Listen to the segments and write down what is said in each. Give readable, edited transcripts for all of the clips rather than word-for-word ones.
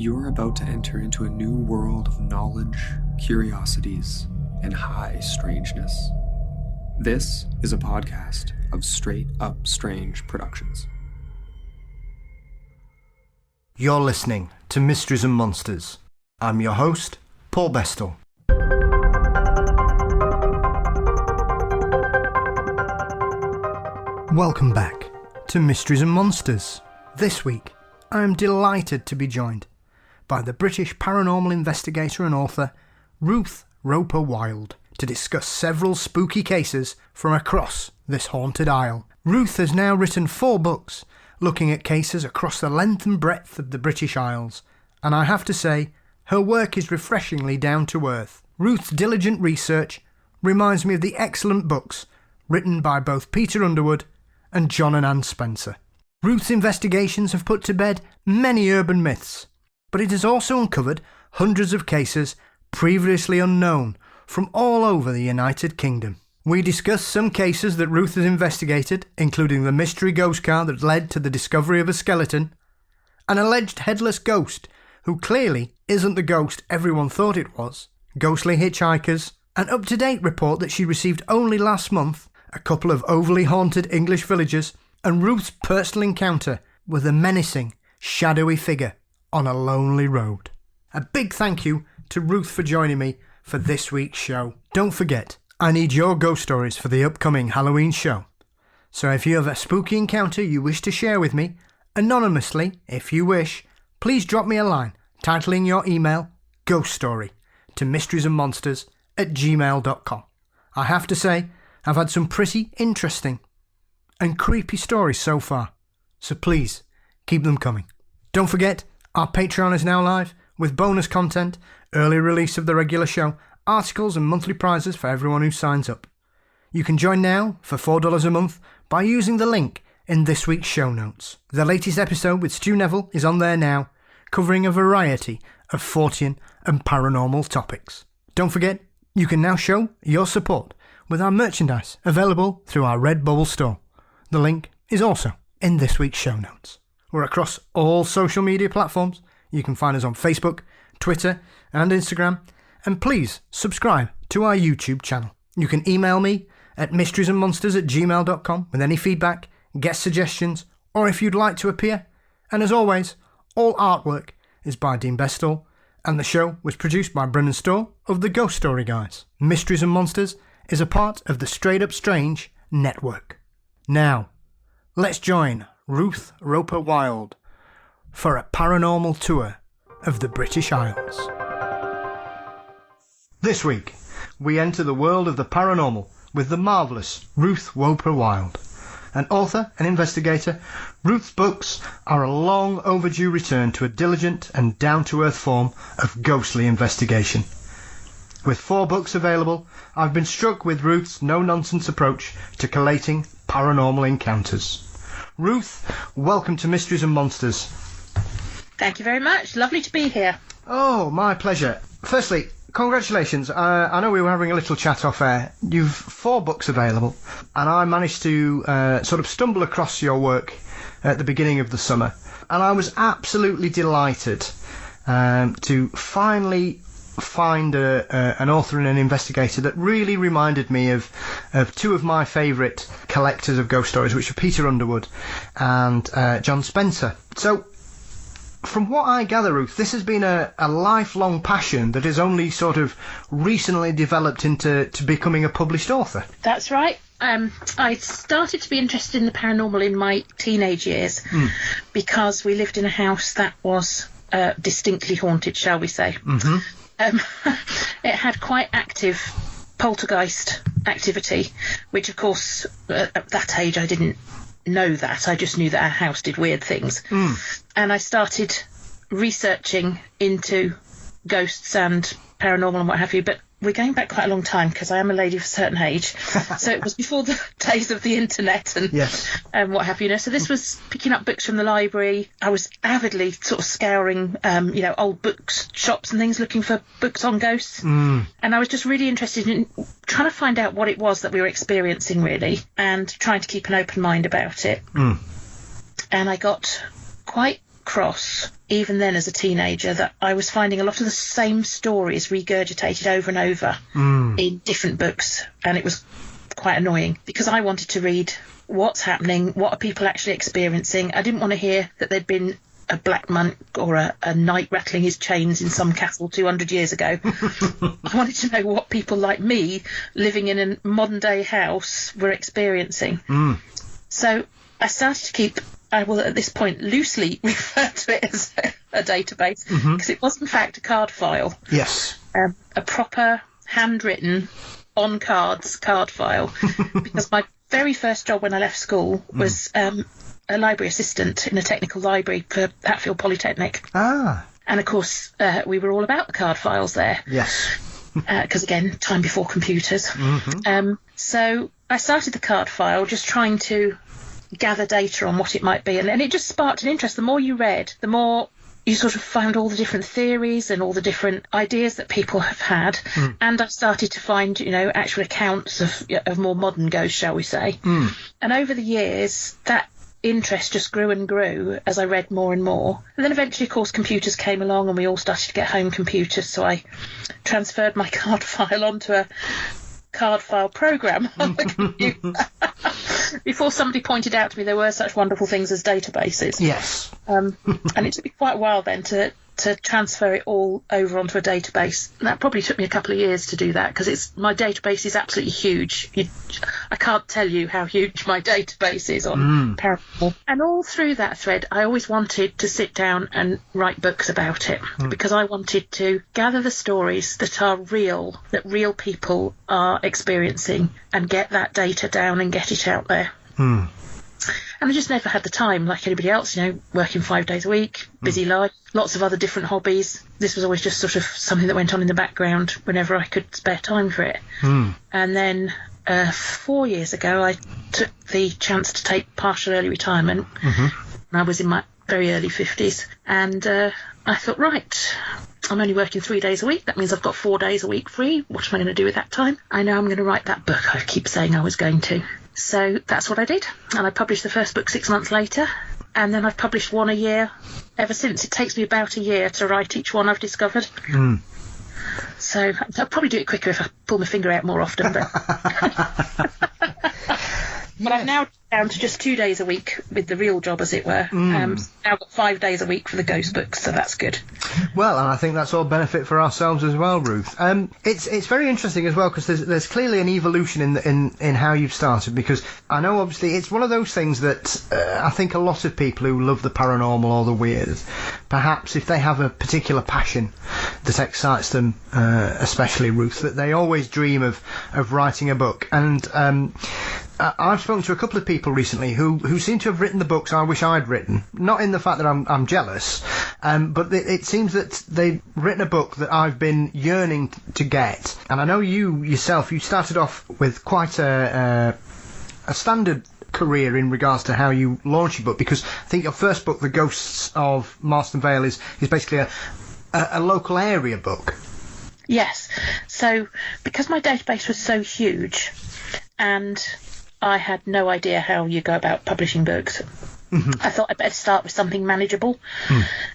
You're about to enter into a new world of knowledge, curiosities, and high strangeness. This is a podcast of Straight Up Strange Productions. You're listening to Mysteries and Monsters. I'm your host, Paul Bestel. Welcome back to Mysteries and Monsters. This week, I'm delighted to be joined by the British paranormal investigator and author Ruth Roper Wylde to discuss several spooky cases from across this haunted isle. Ruth has now written 4 books looking at cases across the length and breadth of the British Isles, and I have to say, her work is refreshingly down to earth. Ruth's diligent research reminds me of the excellent books written by both Peter Underwood and John and Anne Spencer. Ruth's investigations have put to bed many urban myths, but it has also uncovered hundreds of cases previously unknown from all over the United Kingdom. We discuss some cases that Ruth has investigated, including the mystery ghost car that led to the discovery of a skeleton, an alleged headless ghost who clearly isn't the ghost everyone thought it was, ghostly hitchhikers, an up-to-date report that she received only last month, a couple of overly haunted English villagers, and Ruth's personal encounter with a menacing, shadowy figure on a lonely road. A big thank you to Ruth for joining me for this week's show. Don't forget, I need your ghost stories for the upcoming Halloween show. So if you have a spooky encounter you wish to share with me, anonymously if you wish, please drop me a line titling your email Ghost Story to mysteriesandmonsters@gmail.com. I have to say, I've had some pretty interesting and creepy stories so far, so please keep them coming. Don't forget, our Patreon is now live with bonus content, early release of the regular show, articles and monthly prizes for everyone who signs up. You can join now for $4 a month by using the link in this week's show notes. The latest episode with Stu Neville is on there now, covering a variety of Fortean and paranormal topics. Don't forget, you can now show your support with our merchandise available through our Redbubble store. The link is also in this week's show notes. We're across all social media platforms. You can find us on Facebook, Twitter and Instagram. And please subscribe to our YouTube channel. You can email me at mysteriesandmonsters@gmail.com with any feedback, guest suggestions, or if you'd like to appear. And as always, all artwork is by Dean Bestel, and the show was produced by Brennan Storr of the Ghost Story Guys. Mysteries and Monsters is a part of the Straight Up Strange network. Now, let's join Ruth Roper Wylde for a paranormal tour of the British Isles. This week, we enter the world of the paranormal with the marvellous Ruth Roper Wylde. An author and investigator, Ruth's books are a long overdue return to a diligent and down-to-earth form of ghostly investigation. With 4 books available, I've been struck with Ruth's no-nonsense approach to collating paranormal encounters. Ruth, welcome to Mysteries and Monsters. Thank you very much. Lovely to be here. Oh, my pleasure. Firstly, congratulations. I know we were having a little chat off air. You've 4 books available, and I managed to sort of stumble across your work at the beginning of the summer, and I was absolutely delighted to finally find an author and an investigator that really reminded me of 2 of my favourite collectors of ghost stories, which are Peter Underwood and John Spencer. So, from what I gather, Ruth, this has been a lifelong passion that has only sort of recently developed into becoming a published author. That's right. I started to be interested in the paranormal in my teenage years because we lived in a house that was distinctly haunted, shall we say. Mm-hmm. It had quite active poltergeist activity, which of course at that age I didn't know that. I just knew that our house did weird things. And I started researching into ghosts and paranormal and what have you, but we're going back quite a long time because I am a lady of a certain age. So it was before the days of the internet and what have you. So this was picking up books from the library. I was avidly sort of scouring, old books, shops and things, looking for books on ghosts. And I was just really interested in trying to find out what it was that we were experiencing, really, and trying to keep an open mind about it. And I got quite across, even then as a teenager, that I was finding a lot of the same stories regurgitated over and over in different books. And it was quite annoying because I wanted to read what's happening, what are people actually experiencing. I didn't want to hear that there'd been a black monk or a knight rattling his chains in some castle 200 years ago. I wanted to know what people like me living in a modern day house were experiencing. So I started to keep, I will at this point loosely refer to it as a database, because it was in fact a card file. Yes. A proper handwritten on cards card file, because my very first job when I left school was a library assistant in a technical library for Hatfield Polytechnic. And of course, we were all about the card files there. Yes. Because again, time before computers. So I started the card file just trying to gather data on what it might be. And it just sparked an interest. The more you read, the more you sort of found all the different theories and all the different ideas that people have had. And I started to find, actual accounts of more modern ghosts, shall we say. And over the years, that interest just grew and grew as I read more and more. And then eventually, of course, computers came along and we all started to get home computers. So I transferred my card file onto a card file program on the computer. Before somebody pointed out to me there were such wonderful things as databases. Yes. And it took me quite a while then to transfer it all over onto a database. And that probably took me a couple of years to do that, because my database is absolutely huge. I can't tell you how huge my database is on Paranormal. And all through that thread, I always wanted to sit down and write books about it, because I wanted to gather the stories that are real, that real people are experiencing, and get that data down and get it out there. And I just never had the time, like anybody else, working 5 days a week, busy life, lots of other different hobbies. This was always just sort of something that went on in the background whenever I could spare time for it. And then 4 years ago, I took the chance to take partial early retirement. I was in my very early 50s. And I thought, right, I'm only working 3 days a week. That means I've got 4 days a week free. What am I going to do with that time? I know I'm going to write that book I keep saying I was going to. So that's what I did. And I published the first book 6 months later. And then I've published one a year ever since. It takes me about a year to write each one I've discovered. So I'll probably do it quicker if I pull my finger out more often. But I've now down to just 2 days a week with the real job, as it were. Now I've got 5 days a week for the ghost books, so that's good. Well, and I think that's all benefit for ourselves as well, Ruth. It's very interesting as well, because there's clearly an evolution in how you've started, because I know obviously it's one of those things that I think a lot of people who love the paranormal or the weird, perhaps if they have a particular passion that excites them, especially Ruth, that they always dream of writing a book. And I've spoken to a couple of people recently who seem to have written the books I wish I'd written. Not in the fact that I'm jealous, but it seems that they've written a book that I've been yearning to get. And I know you yourself, you started off with quite a standard career in regards to how you launch your book, because I think your first book, The Ghosts of Marston Vale, is basically a local area book. Yes. So because my database was so huge and I had no idea how you go about publishing books, I thought I'd better start with something manageable.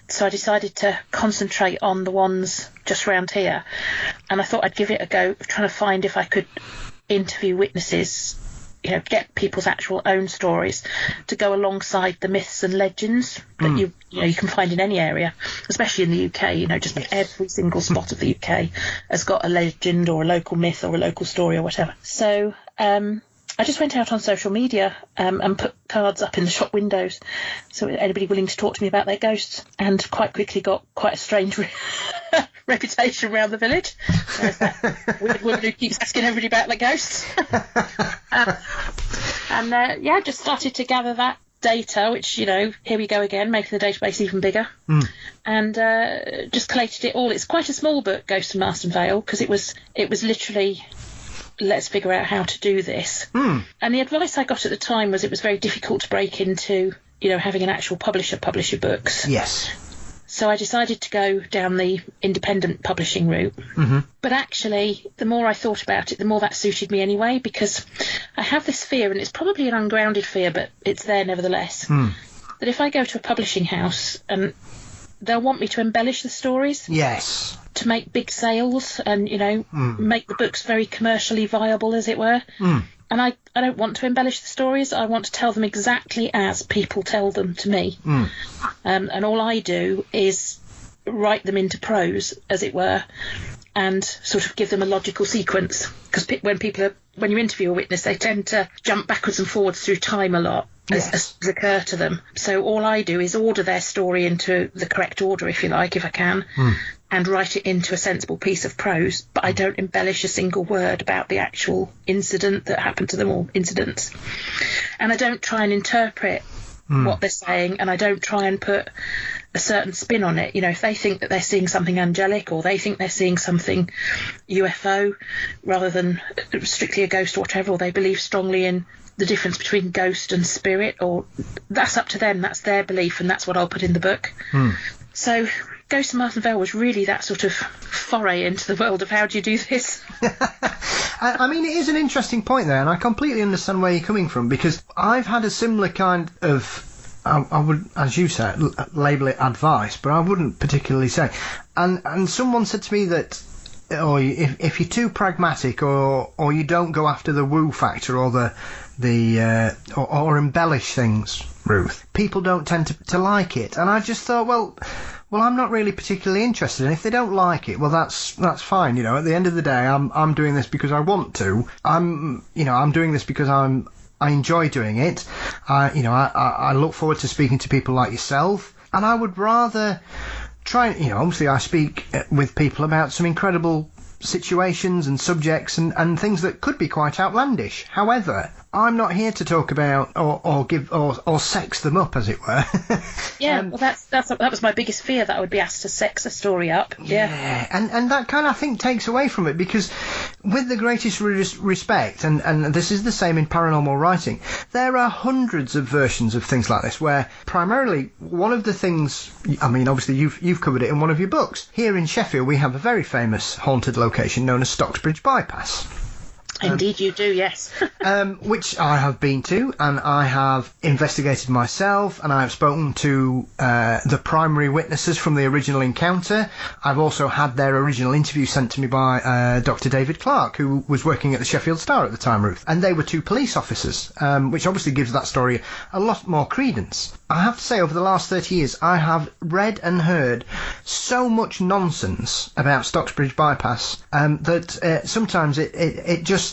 So I decided to concentrate on the ones just around here. And I thought I'd give it a go, trying to find if I could interview witnesses, get people's actual own stories to go alongside the myths and legends that you can find in any area, especially in the UK. Just every single spot of the UK has got a legend or a local myth or a local story or whatever. So I just went out on social media and put cards up in the shop windows, so anybody willing to talk to me about their ghosts, and quite quickly got quite a strange reputation around the village. There's that weird woman who keeps asking everybody about their ghosts. Just started to gather that data, which, here we go again, making the database even bigger. And just collated it all. It's quite a small book, Ghosts of Marston Vale, because it was literally, let's figure out how to do this. And the advice I got at the time was it was very difficult to break into, having an actual publisher publish your books. Yes. So I decided to go down the independent publishing route. But actually, the more I thought about it, the more that suited me anyway, because I have this fear, and it's probably an ungrounded fear, but it's there nevertheless, that if I go to a publishing house and they'll want me to embellish the stories. Yes. To make big sales and, make the books very commercially viable, as it were. And I don't want to embellish the stories. I want to tell them exactly as people tell them to me. And all I do is write them into prose, as it were, and sort of give them a logical sequence. Because when you interview a witness, they tend to jump backwards and forwards through time a lot. As occur to them. So all I do is order their story into the correct order, if you like, if I can, and write it into a sensible piece of prose, but I don't embellish a single word about the actual incident that happened to them, or incidents. And I don't try and interpret what they're saying, and I don't try and put a certain spin on it. If they think that they're seeing something angelic, or they think they're seeing something UFO rather than strictly a ghost or whatever, or they believe strongly in the difference between ghost and spirit, or that's up to them, that's their belief, and that's what I'll put in the book. So Ghost of Martin Vale was really that sort of foray into the world of how do you do this. I mean, it is an interesting point there, and I completely understand where you're coming from, because I've had a similar kind of, I would, as you said, label it advice, but I wouldn't particularly say. And someone said to me that, or if you're too pragmatic, or you don't go after the woo factor, or or embellish things, Ruth, people don't tend to like it. And I just thought, well, I'm not really particularly interested. And if they don't like it, well, that's fine. At the end of the day, I'm doing this because I want to. I'm doing this because I enjoy doing it. I look forward to speaking to people like yourself, and I would rather try. Obviously, I speak with people about some incredible situations and subjects and things that could be quite outlandish. However, I'm not here to talk about or give or sex them up, as it were. Well, that was my biggest fear, that I would be asked to sex a story up. Yeah, and that kind of, I think, takes away from it, because with the greatest respect, and this is the same in paranormal writing, there are hundreds of versions of things like this, where primarily one of the things, I mean, obviously you've covered it in one of your books. Here in Sheffield, we have a very famous haunted location known as Stocksbridge Bypass. Indeed you do, yes. Which I have been to, and I have investigated myself, and I have spoken to the primary witnesses from the original encounter. I've also had their original interview sent to me by Dr. David Clark, who was working at the Sheffield Star at the time, Ruth. And they were two police officers, which obviously gives that story a lot more credence. I have to say, over the last 30 years, I have read and heard so much nonsense about Stocksbridge Bypass that sometimes it just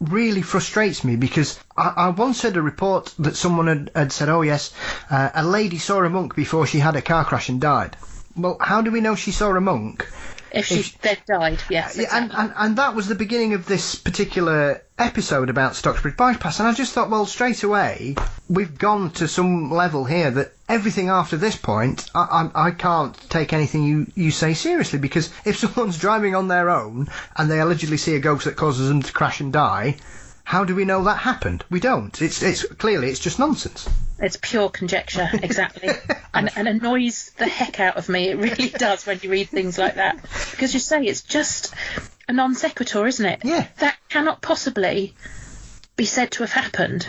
really frustrates me, because I once heard a report that someone had said, oh yes, a lady saw a monk before she had a car crash and died. Well, how do we know she saw a monk? If she died, yes. Exactly. And that was the beginning of this particular episode about Stocksbridge Bypass, and I just thought, well, straight away, we've gone to some level here that everything after this point, I can't take anything you say seriously, because if someone's driving on their own and they allegedly see a ghost that causes them to crash and die, how do we know that happened? We don't. It's clearly, it's just nonsense. It's pure conjecture, exactly. and annoys the heck out of me. It really does when you read things like that. Because you say it's just a non sequitur, isn't it? Yeah. That cannot possibly be said to have happened.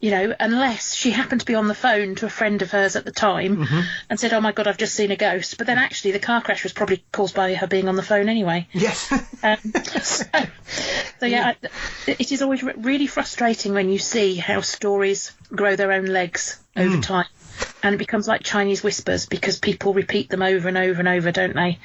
Unless she happened to be on the phone to a friend of hers at the time and said, oh my God, I've just seen a ghost. But then actually the car crash was probably caused by her being on the phone anyway. Yes. So yeah, it is always really frustrating when you see how stories grow their own legs over time. And it becomes like Chinese whispers, because people repeat them over and over and over, don't they?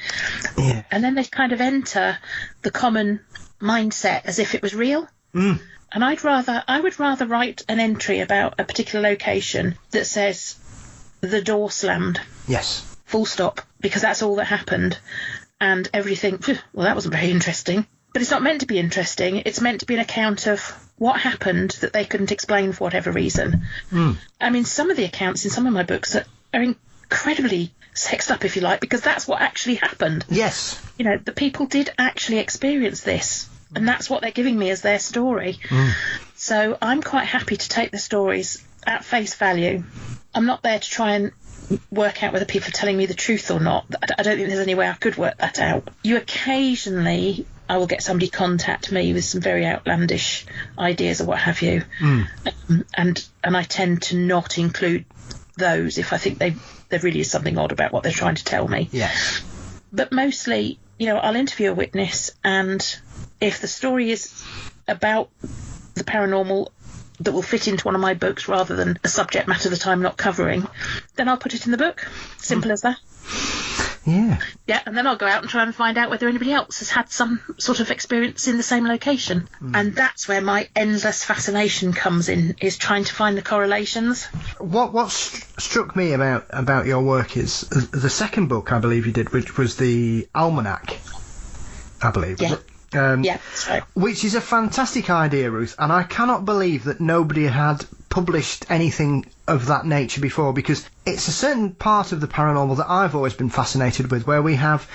Yeah. And then they kind of enter the common mindset as if it was real. And I would rather write an entry about a particular location that says the door slammed. Yes. Full stop, because that's all that happened. And everything, well, that wasn't very interesting. But it's not meant to be interesting. It's meant to be an account of what happened that they couldn't explain for whatever reason. I mean, some of the accounts in some of my books are incredibly sexed up, if you like, because that's what actually happened. Yes. The people did actually experience this. And that's what they're giving me as their story. So I'm quite happy to take the stories at face value. I'm not there to try and work out whether people are telling me the truth or not. I don't think there's any way I could work that out. Occasionally, I will get somebody contact me with some very outlandish ideas or what have you. And I tend to not include those if I think there really is something odd about what they're trying to tell me. Yes. But mostly, I'll interview a witness, and if the story is about the paranormal that will fit into one of my books rather than a subject matter that I'm not covering, then I'll put it in the book. Simple as that. Yeah. Yeah, and then I'll go out and try and find out whether anybody else has had some sort of experience in the same location. And that's where my endless fascination comes in, is trying to find the correlations. What struck me about your work is the second book I believe you did, which was the Almanac, I believe. Yeah. Was it? Yeah, that's right. Which is a fantastic idea, Ruth, and I cannot believe that nobody had published anything of that nature before, because it's a certain part of the paranormal that I've always been fascinated with, where we have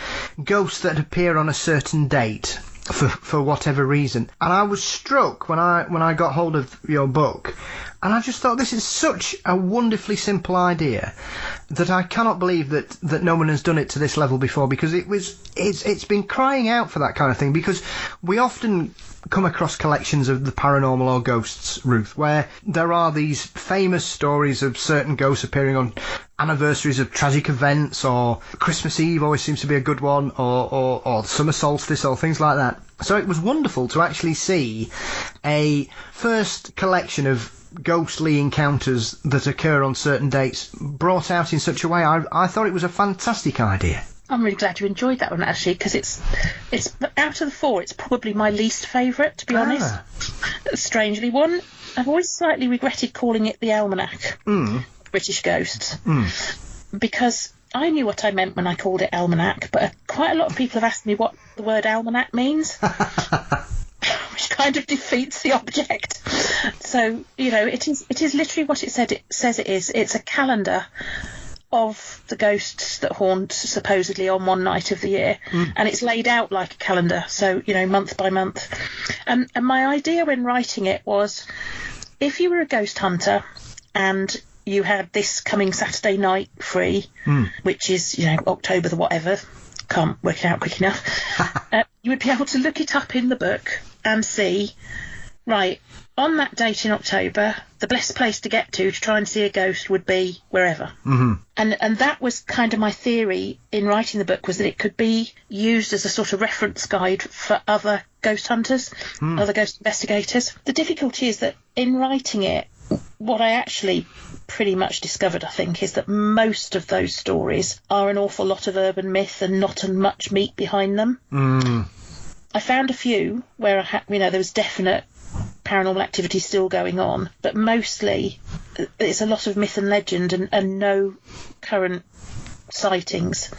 ghosts that appear on a certain date for whatever reason. And I was struck when I got hold of your book, and I just thought, this is such a wonderfully simple idea that I cannot believe that no one has done it to this level before, because it's been crying out for that kind of thing, because we often come across collections of the paranormal or ghosts, Ruth, where there are these famous stories of certain ghosts appearing on anniversaries of tragic events, or Christmas Eve always seems to be a good one, or summer solstice, or things like that. So it was wonderful to actually see a first collection of ghostly encounters that occur on certain dates brought out in such a way. I thought it was a fantastic idea. I'm really glad you enjoyed that one, actually, because it's out of the four, it's probably my least favourite, to be honest. Strangely, one, I've always slightly regretted calling it the Almanac, British Ghosts, because I knew what I meant when I called it Almanac, but quite a lot of people have asked me what the word almanac means, which kind of defeats the object. So, it is literally what it says it is. It's a calendar of the ghosts that haunt supposedly on one night of the year, and it's laid out like a calendar, so month by month. And my idea when writing it was, if you were a ghost hunter and you had this coming Saturday night free, which is October the whatever, can't work it out quick enough, you would be able to look it up in the book and see, right, on that date in October, the best place to get to try and see a ghost would be wherever. And that was kind of my theory in writing the book, was that it could be used as a sort of reference guide for other ghost hunters, other ghost investigators. The difficulty is that in writing it, what I actually pretty much discovered, I think, is that most of those stories are an awful lot of urban myth and not much meat behind them. I found a few where there was definite paranormal activity still going on, but mostly it's a lot of myth and legend and no current sightings.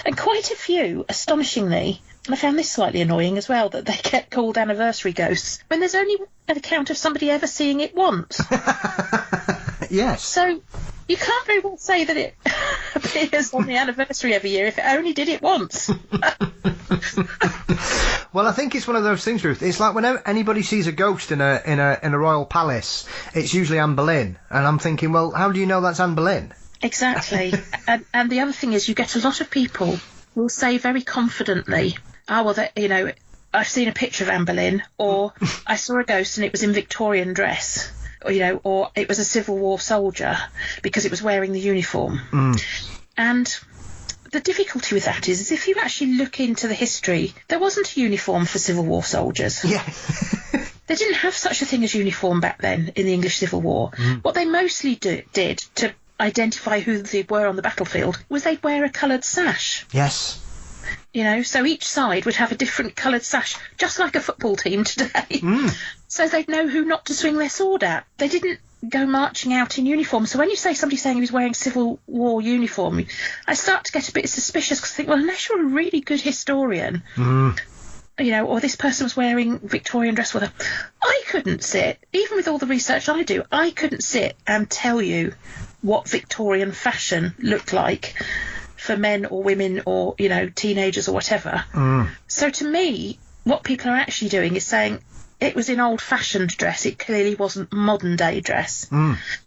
And quite a few, astonishingly, and I found this slightly annoying as well, that they get called anniversary ghosts when there's only an account of somebody ever seeing it once. Yes. So you can't very well say that it appears on the anniversary every year if it only did it once. Well, I think it's one of those things, Ruth. It's like whenever anybody sees a ghost in a royal palace, it's usually Anne Boleyn, and I'm thinking, well, how do you know that's Anne Boleyn? Exactly. and the other thing is, you get a lot of people will say very confidently, I've seen a picture of Anne Boleyn, or I saw a ghost and it was in Victorian dress, or it was a Civil War soldier because it was wearing the uniform. And the difficulty with that is if you actually look into the history, there wasn't a uniform for Civil War soldiers. Yeah. They didn't have such a thing as uniform back then in the English Civil War. What they mostly did to identify who they were on the battlefield was they'd wear a coloured sash. Yes. So each side would have a different coloured sash, just like a football team today. So they'd know who not to swing their sword at. They didn't go marching out in uniform. So when you say somebody saying he was wearing Civil War uniform, I start to get a bit suspicious, because I think, well, unless you're a really good historian, or this person was wearing Victorian dress with her, I couldn't sit, even with all the research I do, I couldn't sit and tell you what Victorian fashion looked like for men or women or, teenagers or whatever. So to me, what people are actually doing is saying it was in old-fashioned dress. It clearly wasn't modern-day dress.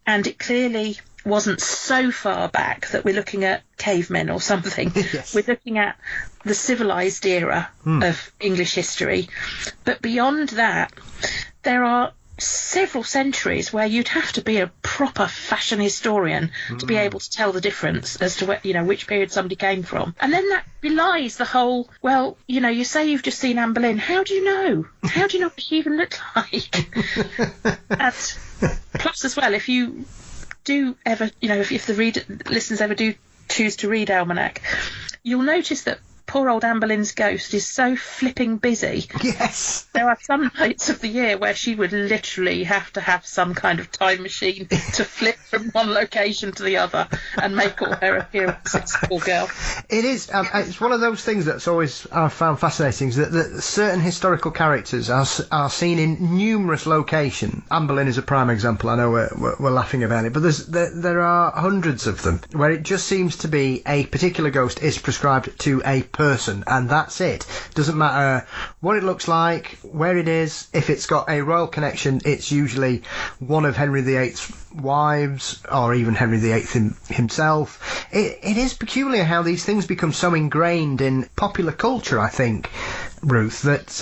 And it clearly wasn't so far back that we're looking at cavemen or something. Yes. We're looking at the civilised era of English history. But beyond that, there are several centuries where you'd have to be a proper fashion historian to be able to tell the difference as to where, which period somebody came from. And then that belies the whole, well, you say you've just seen Anne Boleyn. How do you know? How do you know what she even looked like? And plus as well, if you do ever, if the listeners ever do choose to read Almanac, you'll notice that poor old Anne Boleyn's ghost is so flipping busy. Yes. There are some nights of the year where she would literally have to have some kind of time machine to flip from one location to the other and make all her appearances, poor girl. It is. It's one of those things that's always I've found fascinating, is that certain historical characters are seen in numerous locations. Anne Boleyn is a prime example. I know we're laughing about it, but there are hundreds of them where it just seems to be a particular ghost is prescribed to a person, and that's it. Doesn't matter what it looks like, where it is. If it's got a royal connection, it's usually one of Henry VIII's wives, or even Henry VIII himself. It is peculiar how these things become so ingrained in popular culture, I think, Ruth, that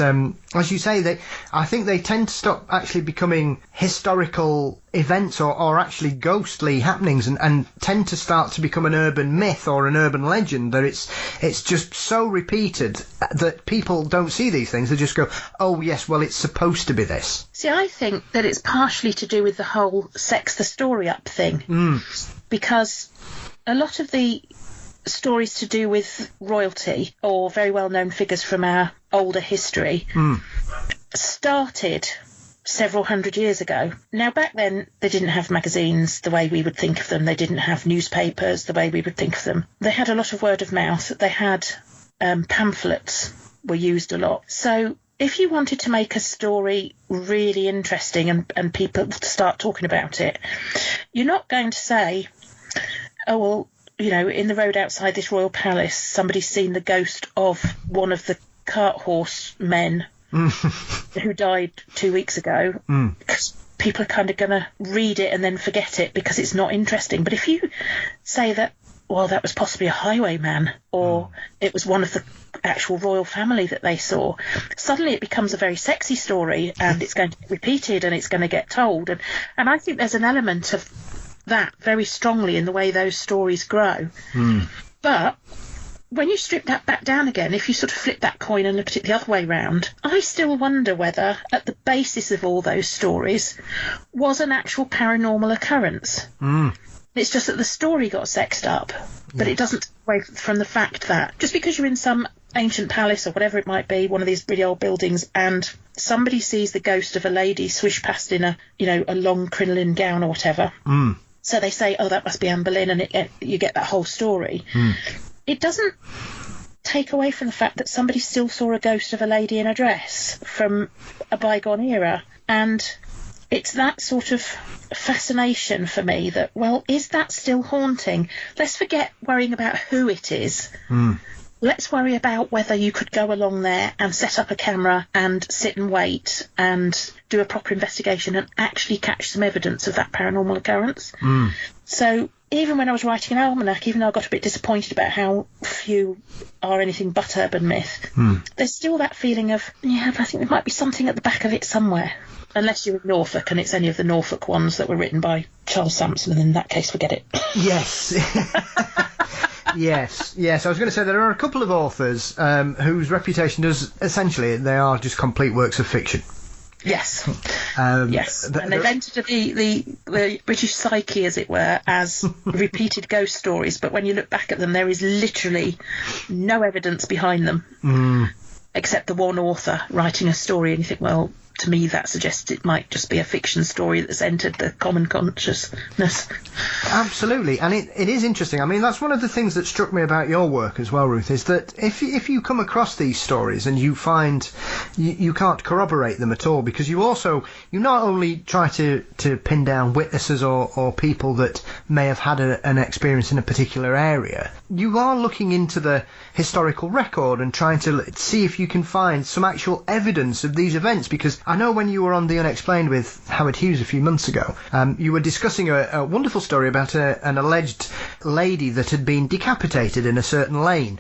as you say, I think they tend to stop actually becoming historical events or actually ghostly happenings, and tend to start to become an urban myth or an urban legend, that it's just so repeated that people don't see these things. They just go, oh yes, well, it's supposed to be this. See, I think that it's partially to do with the whole sex the story up thing, because a lot of the stories to do with royalty or very well-known figures from our older history started several hundred years ago. Now, back then, they didn't have magazines the way we would think of them. They didn't have newspapers the way we would think of them. They had a lot of word of mouth. They had pamphlets were used a lot. So if you wanted to make a story really interesting and people to start talking about it, you're not going to say, oh, well, in the road outside this royal palace, somebody's seen the ghost of one of the cart horse men who died 2 weeks ago. Because people are kind of going to read it and then forget it because it's not interesting. But if you say that, well, that was possibly a highwayman, or it was one of the actual royal family that they saw, suddenly it becomes a very sexy story, and it's going to get repeated and it's going to get told. And I think there's an element of that very strongly in the way those stories grow. But when you strip that back down again, if you sort of flip that coin and look at it the other way round, I still wonder whether at the basis of all those stories was an actual paranormal occurrence. It's just that the story got sexed up, but it doesn't take away from the fact that just because you're in some ancient palace or whatever it might be, one of these really old buildings, and somebody sees the ghost of a lady swish past in a long crinoline gown or whatever, so they say, oh, that must be Anne Boleyn, and you get that whole story. It doesn't take away from the fact that somebody still saw a ghost of a lady in a dress from a bygone era. And it's that sort of fascination for me that, well, is that still haunting? Let's forget worrying about who it is. Let's worry about whether you could go along there and set up a camera and sit and wait and do a proper investigation and actually catch some evidence of that paranormal occurrence. So even when I was writing an almanac, even though I got a bit disappointed about how few are anything but urban myth, there's still that feeling of, I think there might be something at the back of it somewhere. Unless you're in Norfolk and it's any of the Norfolk ones that were written by Charles Sampson, and in that case, forget it. Yes. Yes. I was going to say there are a couple of authors whose reputation does, essentially, they are just complete works of fiction. Yes. Yes. And they've entered the British psyche, as it were, as repeated ghost stories. But when you look back at them, there is literally no evidence behind them, except the one author writing a story. And you think, well, to me, that suggests it might just be a fiction story that's entered the common consciousness. Absolutely, and it is interesting. I mean, that's one of the things that struck me about your work as well, Ruth, is that if you come across these stories and you find you can't corroborate them at all, because you not only try to pin down witnesses or people that may have had an experience in a particular area, you are looking into the historical record and trying to see if you can find some actual evidence of these events, because I know when you were on The Unexplained with Howard Hughes a few months ago, you were discussing a wonderful story about an alleged lady that had been decapitated in a certain lane.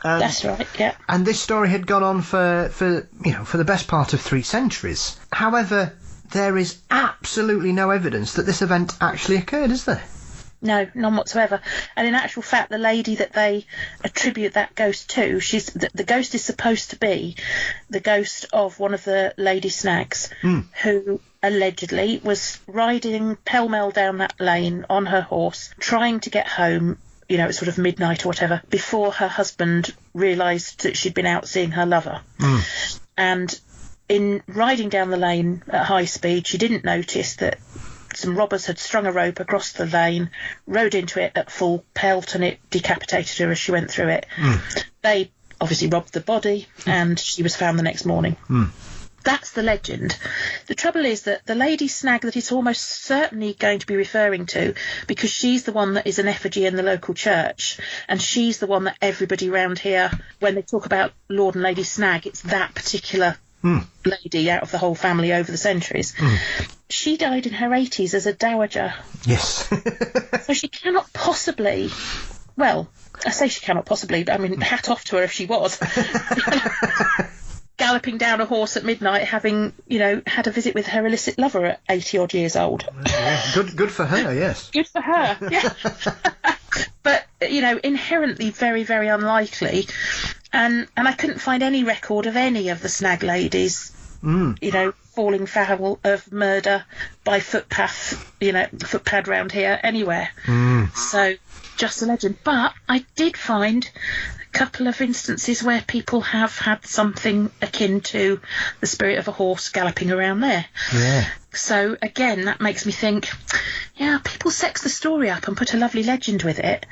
That's right, yeah. And this story had gone on for the best part of 3 centuries. However, there is absolutely no evidence that this event actually occurred, is there? No, none whatsoever. And in actual fact, the lady that they attribute that ghost to, the ghost is supposed to be the ghost of one of the lady snags who allegedly was riding pell-mell down that lane on her horse, trying to get home, it's sort of midnight or whatever, before her husband realised that she'd been out seeing her lover. And in riding down the lane at high speed, she didn't notice that some robbers had strung a rope across the lane, rode into it at full pelt, and it decapitated her as she went through it. They obviously robbed the body, and she was found the next morning. That's the legend. The trouble is that the lady snag that it's almost certainly going to be referring to, because she's the one that is an effigy in the local church, and she's the one that everybody round here, when they talk about Lord and Lady Snag, it's that particular lady out of the whole family over the centuries. She died in her 80s as a dowager. Yes. So she cannot possibly, well, I say she cannot possibly, but I mean, hat off to her if she was. Galloping down a horse at midnight, having, had a visit with her illicit lover at 80-odd years old. Yeah, good for her, yes. Good for her, yeah. But, inherently very, very unlikely. And I couldn't find any record of any of the snag ladies, falling foul of murder by footpad round here anywhere. So, just a legend. But I did find a couple of instances where people have had something akin to the spirit of a horse galloping around there. Yeah. So, again, that makes me think, people sex the story up and put a lovely legend with it.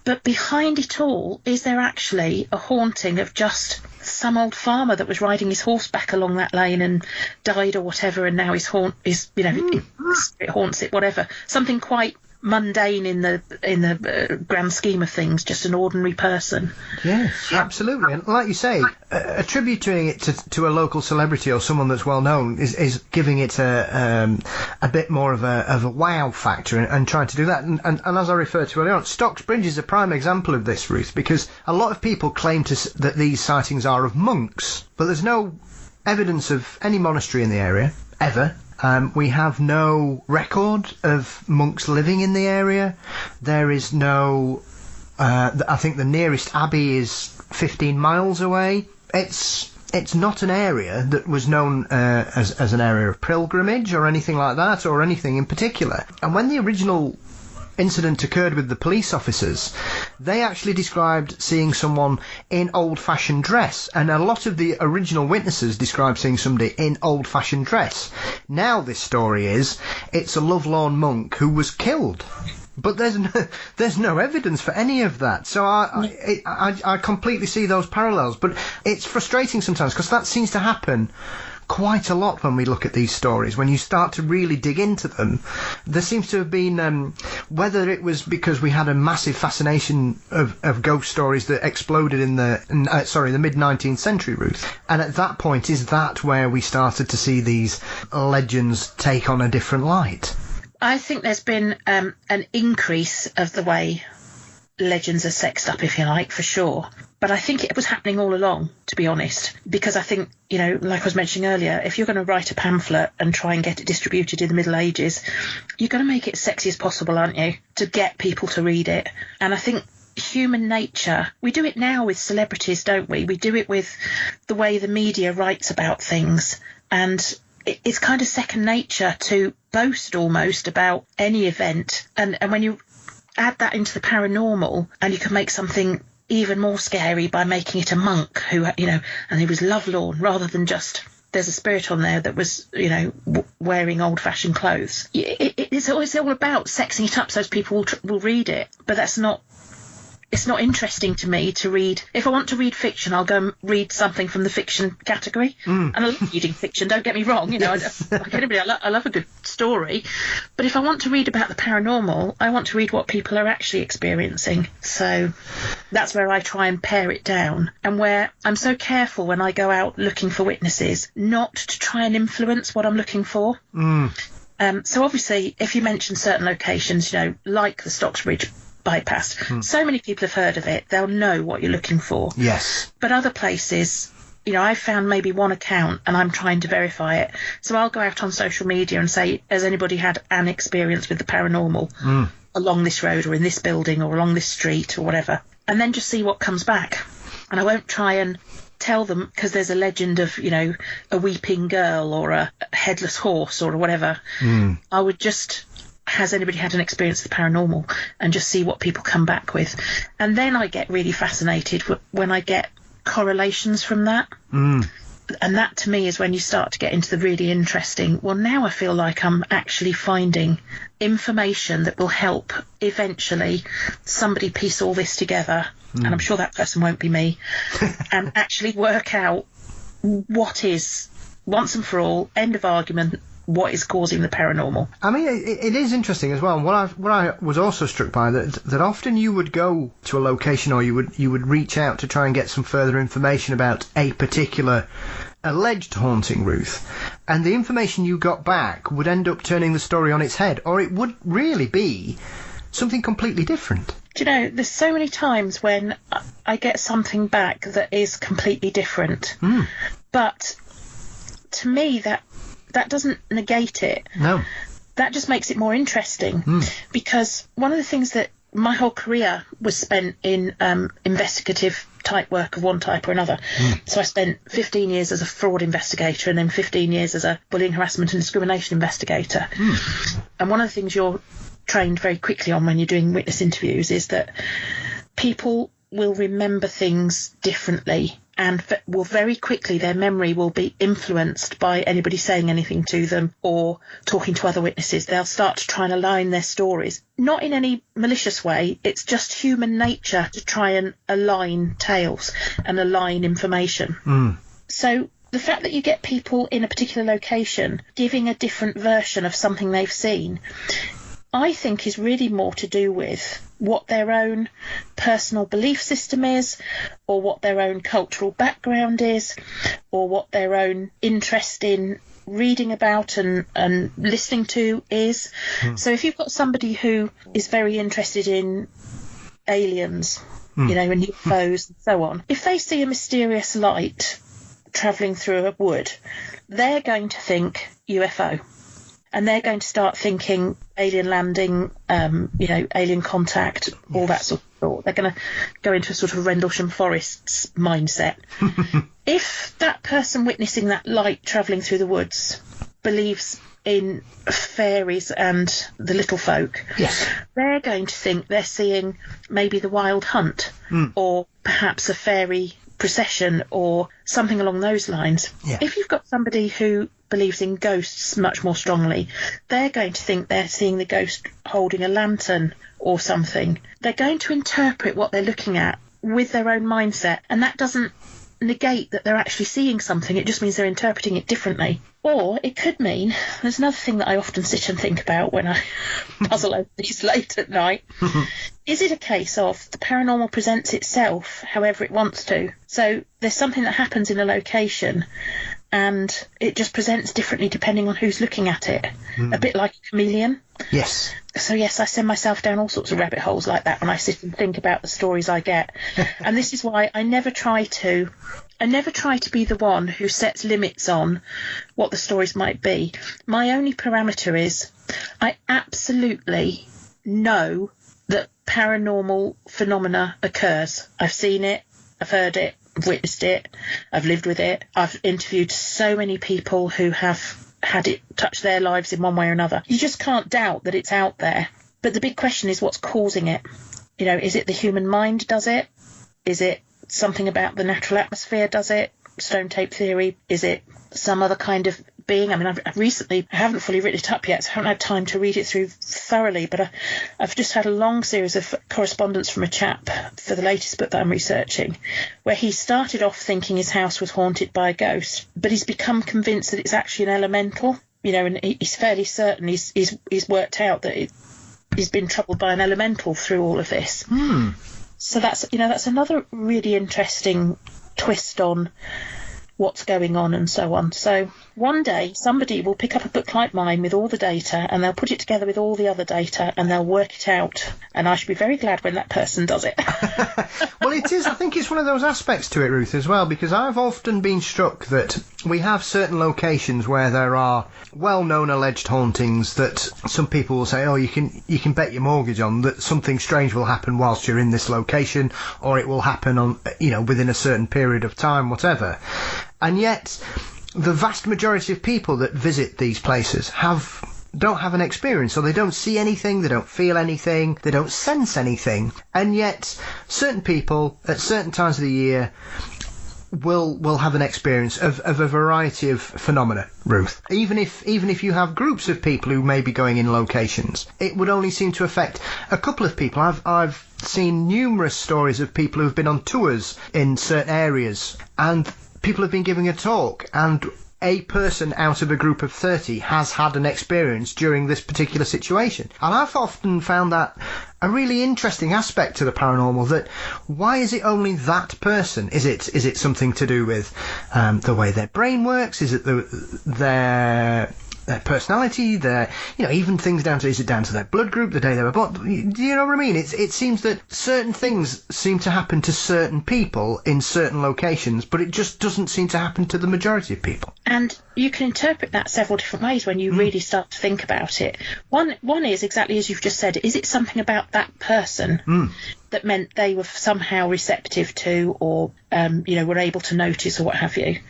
But behind it all, is there actually a haunting of just some old farmer that was riding his horse back along that lane and died or whatever, and now his spirit haunts it, whatever. Something quite mundane in the grand scheme of things, just an ordinary person. Yes, absolutely. And like you say, attributing it to a local celebrity or someone that's well known is giving it a bit more of a wow factor, and trying to do that. And as I referred to earlier on, Stocksbridge is a prime example of this, Ruth, because a lot of people claim that these sightings are of monks, but there's no evidence of any monastery in the area ever. We have no record of monks living in the area. There is no... I think the nearest abbey is 15 miles away. It's not an area that was known as an area of pilgrimage or anything like that, or anything in particular. And when the original incident occurred with the police officers, they actually described seeing someone in old-fashioned dress, and a lot of the original witnesses described seeing somebody in old-fashioned dress. Now this story is, it's a lovelorn monk who was killed. But there's no evidence for any of that. So I completely see those parallels. But it's frustrating sometimes, because that seems to happen quite a lot when we look at these stories. When you start to really dig into them, there seems to have been, whether it was because we had a massive fascination of ghost stories that exploded in the mid-19th century, Ruth, and at that point, is that where we started to see these legends take on a different light? I think there's been an increase of the way legends are sexed up, if you like, for sure. But I think it was happening all along, to be honest, because I think, like I was mentioning earlier, if you're going to write a pamphlet and try and get it distributed in the Middle Ages, you're going to make it as sexy as possible, aren't you, to get people to read it. And I think human nature, we do it now with celebrities, don't we? We do it with the way the media writes about things, and it's kind of second nature to boast almost about any event. And when you add that into the paranormal, and you can make something even more scary by making it a monk who, and he was lovelorn, rather than just there's a spirit on there that was, wearing old-fashioned clothes. It's all about sexing it up so people will read it, but it's not interesting to me to read. If I want to read fiction, I'll go and read something from the fiction category. And I love reading fiction, don't get me wrong. Yes. I love a good story. But if I want to read about the paranormal, I want to read what people are actually experiencing. So that's where I try and pare it down, and where I'm so careful when I go out looking for witnesses, not to try and influence what I'm looking for. So obviously, if you mention certain locations, like the Stocksbridge bypass, so many people have heard of it, they'll know what you're looking for. Yes. But other places, I found maybe one account and I'm trying to verify it. So I'll go out on social media and say, has anybody had an experience with the paranormal along this road or in this building or along this street or whatever? And then just see what comes back. And I won't try and tell them because there's a legend of, a weeping girl or a headless horse or whatever. I would just, has anybody had an experience with the paranormal, and just see what people come back with. And then I get really fascinated when I get correlations from that. And that to me is when you start to get into the really interesting, well, now I feel like I'm actually finding information that will help eventually somebody piece all this together, and I'm sure that person won't be me, and actually work out what is, once and for all, end of argument, what is causing the paranormal. I mean, it is interesting as well. What I was also struck by that often you would go to a location, or you would reach out to try and get some further information about a particular alleged haunting, Ruth, and the information you got back would end up turning the story on its head, or it would really be something completely different. Do you know, there's so many times when I get something back that is completely different, but to me that doesn't negate it. No. That just makes it more interesting, because one of the things that my whole career was spent in investigative type work of one type or another. So I spent 15 years as a fraud investigator and then 15 years as a bullying, harassment and discrimination investigator. And one of the things you're trained very quickly on when you're doing witness interviews is that people will remember things differently, and will very quickly, their memory will be influenced by anybody saying anything to them or talking to other witnesses. They'll start to try and align their stories, not in any malicious way. It's just human nature to try and align tales and align information. So the fact that you get people in a particular location giving a different version of something they've seen, I think is really more to do with what their own personal belief system is, or what their own cultural background is, or what their own interest in reading about and listening to is. So if you've got somebody who is very interested in aliens, and UFOs and so on, if they see a mysterious light travelling through a wood, they're going to think UFO. And they're going to start thinking alien landing, alien contact, all that sort of thought. They're going to go into a sort of Rendlesham Forest's mindset. If that person witnessing that light travelling through the woods believes in fairies and the little folk, they're going to think they're seeing maybe the Wild Hunt, or perhaps a fairy procession or something along those lines. If you've got somebody who believes in ghosts much more strongly, they're going to think they're seeing the ghost holding a lantern or something. They're going to interpret what they're looking at with their own mindset, and that doesn't negate that they're actually seeing something. It just means they're interpreting it differently. Or it could mean, there's another thing that I often sit and think about when I puzzle over these late at night. Is it a case of the paranormal presents itself however it wants to? So there's something that happens in a location and it just presents differently depending on who's looking at it. A bit like a chameleon. Yes. So yes, I send myself down all sorts of rabbit holes like that when I sit and think about the stories I get. And this is why I never try to be the one who sets limits on what the stories might be. My only parameter is I absolutely know that paranormal phenomena occurs. I've seen it, I've heard it, I've witnessed it, I've lived with it. I've interviewed so many people who have had it touch their lives in one way or another. You just can't doubt that it's out there. But the big question is what's causing it? Is it the human mind does it? Is it something about the natural atmosphere does it? Stone tape theory? Is it some other kind of being? I mean, I haven't fully written it up yet, so I haven't had time to read it through thoroughly, but I've just had a long series of correspondence from a chap for the latest book that I'm researching, where he started off thinking his house was haunted by a ghost, but he's become convinced that it's actually an elemental, and he's fairly certain he's worked out that he's been troubled by an elemental through all of this. So that's another really interesting twist on what's going on and so on. So one day somebody will pick up a book like mine with all the data, and they'll put it together with all the other data, and they'll work it out. And I should be very glad when that person does it. Well, it is. I think it's one of those aspects to it, Ruth, as well, because I've often been struck that we have certain locations where there are well-known alleged hauntings that some people will say, oh, you can bet your mortgage on that something strange will happen whilst you're in this location, or it will happen on, within a certain period of time, whatever. And yet, the vast majority of people that visit these places don't have an experience, or they don't see anything, they don't feel anything, they don't sense anything, and yet certain people at certain times of the year will have an experience of a variety of phenomena, Ruth. Even if you have groups of people who may be going in locations, it would only seem to affect a couple of people. I've seen numerous stories of people who've been on tours in certain areas, and people have been giving a talk, and a person out of a group of 30 has had an experience during this particular situation. And I've often found that a really interesting aspect to the paranormal, that why is it only that person? Is it something to do with the way their brain works? Is it their personality, even things down to, is it down to their blood group, the day they were born? Do you know what I mean? It seems that certain things seem to happen to certain people in certain locations, but it just doesn't seem to happen to the majority of people. And you can interpret that several different ways when you really start to think about it. One is exactly as you've just said. Is it something about that person that meant they were somehow receptive to, or were able to notice, or what have you?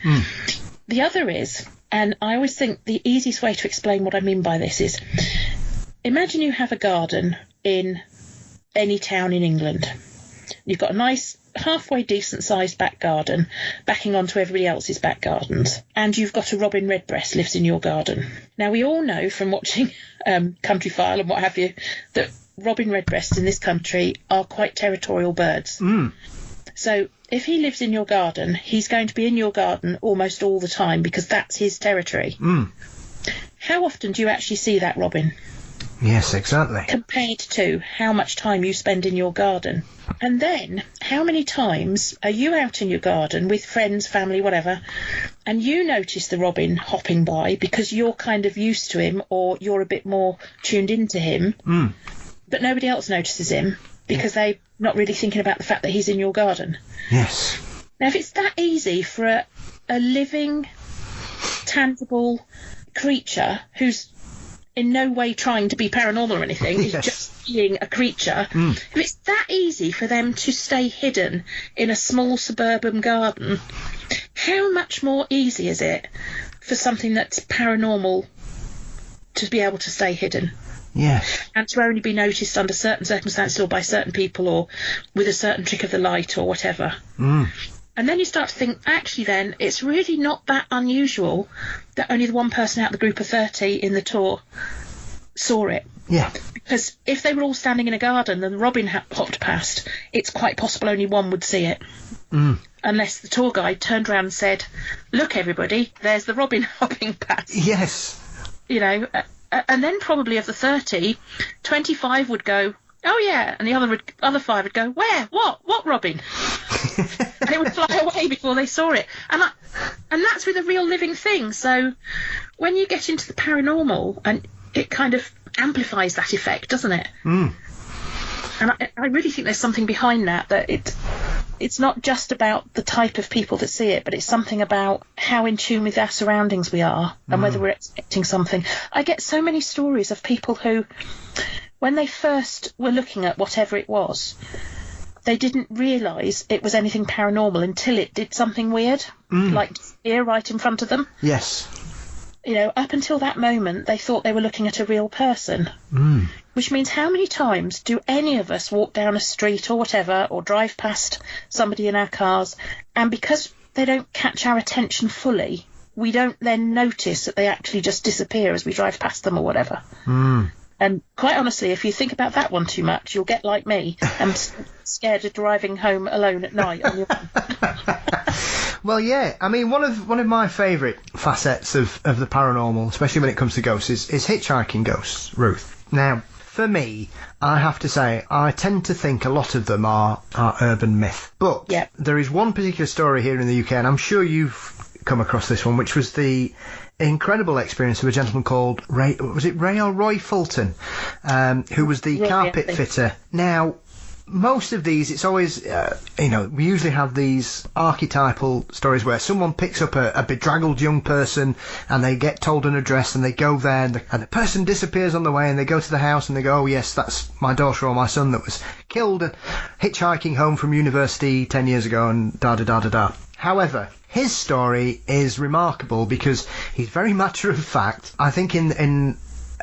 The other is, and I always think the easiest way to explain what I mean by this is, imagine you have a garden in any town in England. You've got a nice, halfway decent-sized back garden backing onto everybody else's back gardens, and you've got a robin redbreast lives in your garden. Now, we all know from watching Country File and what have you that robin redbreasts in this country are quite territorial birds. So if he lives in your garden, he's going to be in your garden almost all the time because that's his territory. How often do you actually see that robin? Yes, exactly. Compared to how much time you spend in your garden. And then, how many times are you out in your garden with friends, family, whatever, and you notice the robin hopping by because you're kind of used to him, or you're a bit more tuned into him, but nobody else notices him because they're not really thinking about the fact that he's in your garden? Yes. Now, if it's that easy for a living, tangible creature who's in no way trying to be paranormal or anything, he's just being a creature, if it's that easy for them to stay hidden in a small suburban garden, how much more easy is it for something that's paranormal to be able to stay hidden? Yes. And to only be noticed under certain circumstances, or by certain people, or with a certain trick of the light, or whatever. And then you start to think, actually then, it's really not that unusual that only the one person out of the group of 30 in the tour saw it. Yeah. Because if they were all standing in a garden and the robin hopped past, it's quite possible only one would see it. Unless the tour guide turned around and said, look, everybody, there's the robin hopping past. Yes. And then probably of the 30, 25 would go, oh yeah, and the other 5 would go, where? What robin? They would fly away before they saw it. And that's with a real living thing. So when you get into the paranormal, and it kind of amplifies that effect, doesn't it? And I really think there's something behind that it's not just about the type of people that see it, but it's something about how in tune with our surroundings we are, and whether we're expecting something. I get so many stories of people who, when they first were looking at whatever it was, they didn't realise it was anything paranormal until it did something weird, like disappear right in front of them. Yes. Up until that moment, they thought they were looking at a real person. Which means, how many times do any of us walk down a street or whatever, or drive past somebody in our cars, and because they don't catch our attention fully, we don't then notice that they actually just disappear as we drive past them or whatever. And quite honestly, if you think about that one too much, you'll get like me and scared of driving home alone at night on your own. Well, yeah. I mean, one of my favourite facets of the paranormal, especially when it comes to ghosts, is hitchhiking ghosts, Ruth. Now, for me, I have to say, I tend to think a lot of them are urban myth. But there is one particular story here in the UK, and I'm sure you've come across this one, which was the incredible experience of a gentleman called Ray or Roy Fulton, who was the carpet fitter. Now, most of these, it's always, we usually have these archetypal stories where someone picks up a bedraggled young person and they get told an address and they go there and the person disappears on the way and they go to the house and they go, oh yes, that's my daughter or my son that was killed hitchhiking home from university 10 years ago and da-da-da-da-da. However, his story is remarkable because he's very matter of fact. I think in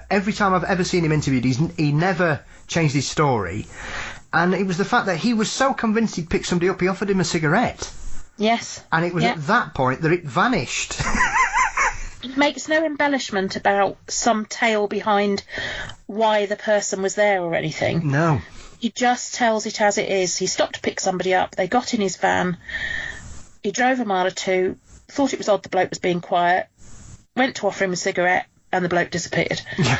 every time I've ever seen him interviewed, he never changed his story. And it was the fact that he was so convinced he'd pick somebody up, he offered him a cigarette. Yes. And it was at that point that it vanished. It makes no embellishment about some tale behind why the person was there or anything. No. He just tells it as it is. He stopped to pick somebody up. They got in his van. He drove a mile or two, thought it was odd the bloke was being quiet, went to offer him a cigarette, and the bloke disappeared. Yeah.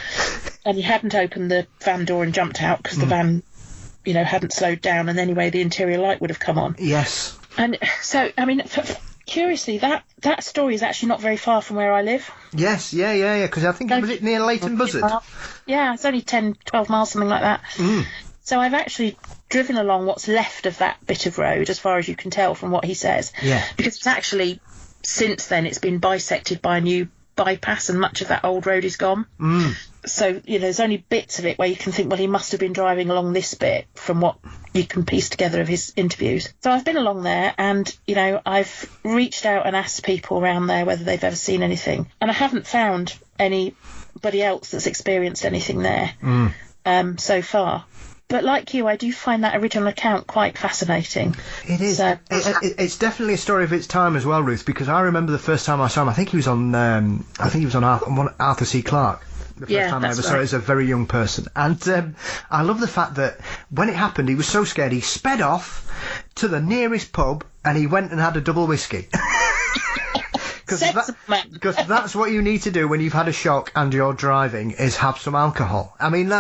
And he hadn't opened the van door and jumped out because the van, hadn't slowed down, and anyway, the interior light would have come on. Yes. And so, I mean, curiously, that story is actually not very far from where I live. Yes, yeah, because I think was it near Leighton Buzzard? Yeah, it's only 10, 12 miles, something like that. Mm. So I've actually driven along what's left of that bit of road, as far as you can tell from what he says. Yeah. Because it's actually, since then, it's been bisected by a new bypass and much of that old road is gone. Mm. So, there's only bits of it where you can think, well, he must have been driving along this bit from what you can piece together of his interviews. So I've been along there and, I've reached out and asked people around there whether they've ever seen anything. And I haven't found anybody else that's experienced anything there so far. But like you, I do find that original account quite fascinating. It is. So, it's definitely a story of its time as well, Ruth, because I remember the first time I saw him, I think he was on Arthur C. Clarke. The first time I ever saw it as a very young person. And I love the fact that when it happened, he was so scared, he sped off to the nearest pub and he went and had a double whiskey. Because that's what you need to do when you've had a shock and you're driving, is have some alcohol. I mean,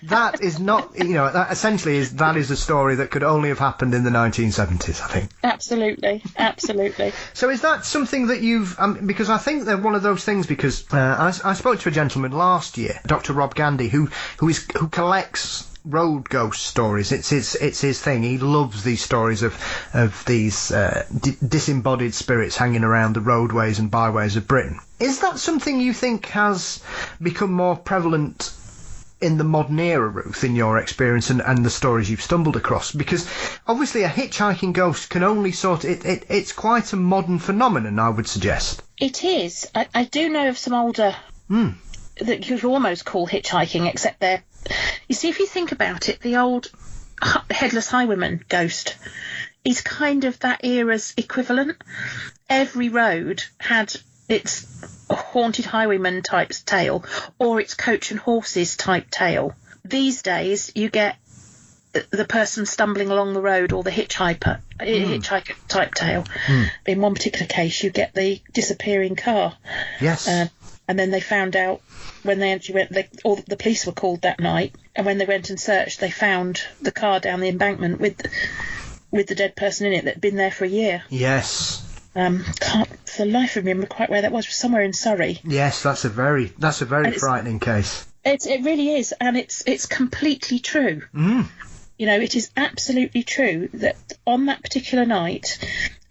that is not, that essentially is a story that could only have happened in the 1970s, I think. Absolutely. So is that something that you've, because I think they're one of those things, because I spoke to a gentleman last year, Dr. Rob Gandy, who collects road ghost stories. It's his thing. He loves these stories of these disembodied spirits hanging around the roadways and byways of Britain. Is that something you think has become more prevalent in the modern era, Ruth, in your experience and the stories you've stumbled across? Because obviously a hitchhiking ghost can only it's quite a modern phenomenon, I would suggest. It is. I do know of some older that you could almost call hitchhiking, except they're... You see, if you think about it, the old headless highwayman ghost is kind of that era's equivalent. Every road had its haunted highwayman type tale or its coach and horses type tale. These days, you get the person stumbling along the road or the hitchhiker type tale. In one particular case, you get the disappearing car. Yes. And then they found out when they actually went, the police were called that night, and when they went and searched, they found the car down the embankment with the dead person in it that had been there for a year. Yes. Can't for the life of me remember quite where that was somewhere in Surrey. Yes, that's a very frightening case. It really is, and it's completely true. It is absolutely true that on that particular night,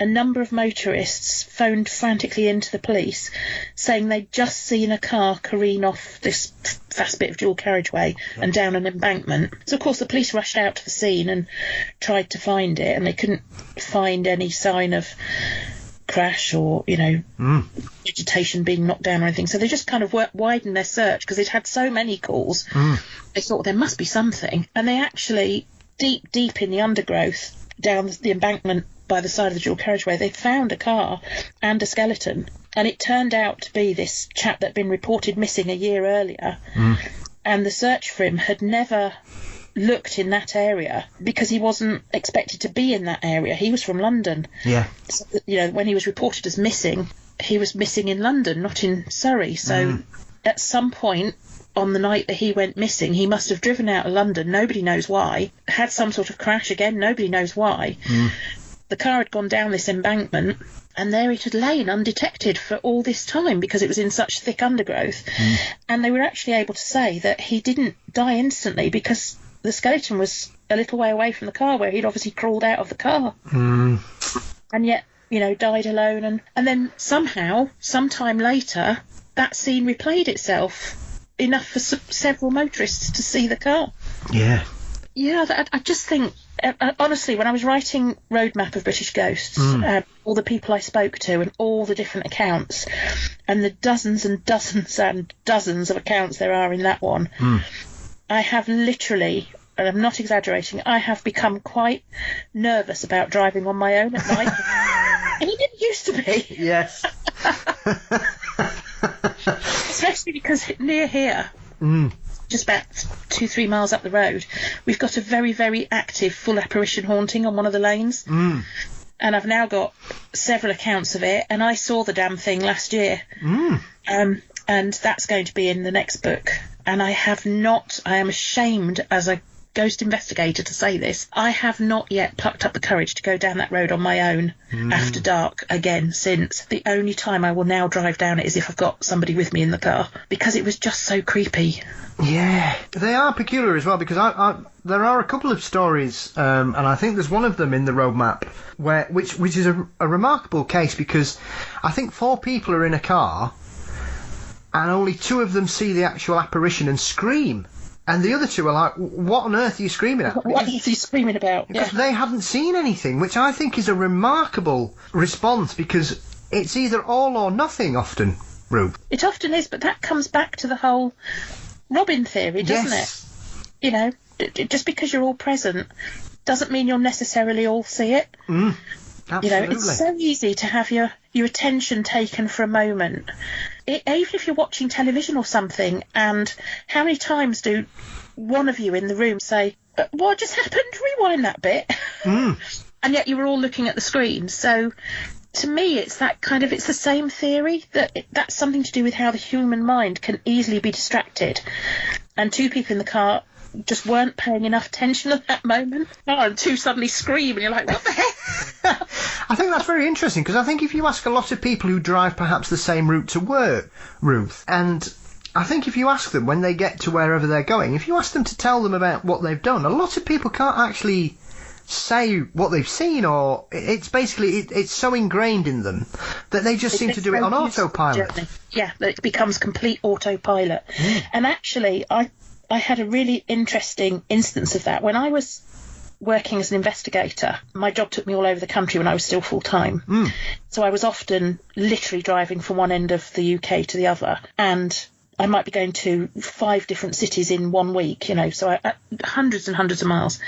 a number of motorists phoned frantically into the police saying they'd just seen a car careen off this fast bit of dual carriageway and down an embankment. So, of course, the police rushed out to the scene and tried to find it, and they couldn't find any sign of crash or, vegetation being knocked down or anything. So they just kind of widened their search because they'd had so many calls. They thought there must be something. And they actually, deep in the undergrowth, down the embankment by the side of the dual carriageway, they found a car and a skeleton. And it turned out to be this chap that had been reported missing a year earlier. And the search for him had never looked in that area because he wasn't expected to be in that area. He was from London. Yeah. So, when he was reported as missing, he was missing in London, not in Surrey. So at some point on the night that he went missing, he must have driven out of London, nobody knows why, had some sort of crash again, nobody knows why, the car had gone down this embankment, and there it had lain undetected for all this time because it was in such thick undergrowth. And they were actually able to say that he didn't die instantly because the skeleton was a little way away from the car where he'd obviously crawled out of the car. And yet, you know, died alone. And then somehow, sometime later, that scene replayed itself enough for several motorists to see the car. Yeah. Yeah, I just think, honestly, when I was writing Roadmap of British Ghosts, all the people I spoke to and all the different accounts and the dozens and dozens and dozens of accounts there are in that one, I have literally, and I'm not exaggerating, I have become quite nervous about driving on my own at night. And it didn't used to be. Yes. Especially because near here, just about 2-3 miles up the road, we've got a very, very active full apparition haunting on one of the lanes. And I've now got several accounts of it, and I saw the damn thing last year. And that's going to be in the next book. And I am ashamed as a ghost investigator to say this, I have not yet plucked up the courage to go down that road on my own after dark again, since the only time I will now drive down it is if I've got somebody with me in the car, because it was just so creepy. Yeah, they are peculiar as well, because there are a couple of stories, and I think there's one of them in the roadmap which is a remarkable case, because I think 4 people are in a car and only 2 of them see the actual apparition and scream. And the other 2 are like, what on earth are you screaming at? What are you screaming about? Because they haven't seen anything, which I think is a remarkable response, because it's either all or nothing often, Ruth. It often is, but that comes back to the whole Robin theory, doesn't it? You know, just because you're all present doesn't mean you'll necessarily all see it. Absolutely. You know, it's so easy to have your attention taken for a moment. Even if you're watching television or something, and how many times do one of you in the room say, what just happened? Rewind that bit. And yet you were all looking at the screen. So to me, it's the same theory, that's something to do with how the human mind can easily be distracted. And 2 people in the car just weren't paying enough attention at that moment. And 2 suddenly scream, and you're like, what the heck? I think that's very interesting, because I think if you ask a lot of people who drive perhaps the same route to work, Ruth, and I think if you ask them when they get to wherever they're going, if you ask them to tell them about what they've done, a lot of people can't actually say what they've seen, or it's basically it's so ingrained in them that they just seem to do it on autopilot. Yeah, it becomes complete autopilot. And actually, I had a really interesting instance of that when I was working as an investigator. My job took me all over the country when I was still full-time. So I was often literally driving from one end of the UK to the other, and I might be going to 5 different cities in 1 week, you know, so hundreds and hundreds of miles.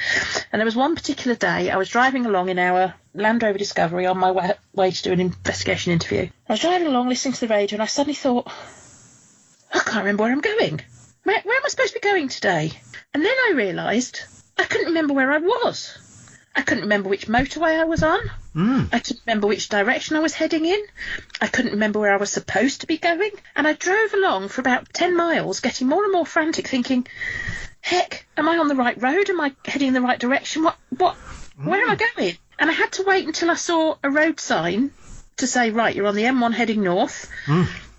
And there was one particular day I was driving along in our Land Rover Discovery on my way to do an investigation interview. I was driving along listening to the radio, and I suddenly thought, I can't remember where I'm going. Where am I supposed to be going today? And then I realised I couldn't remember where I was. I couldn't remember which motorway I was on. I couldn't remember which direction I was heading in. I couldn't remember where I was supposed to be going. And I drove along for about 10 miles, getting more and more frantic, thinking, heck, am I on the right road? Am I heading in the right direction? Where am I going? And I had to wait until I saw a road sign to say, right, you're on the M1 heading north.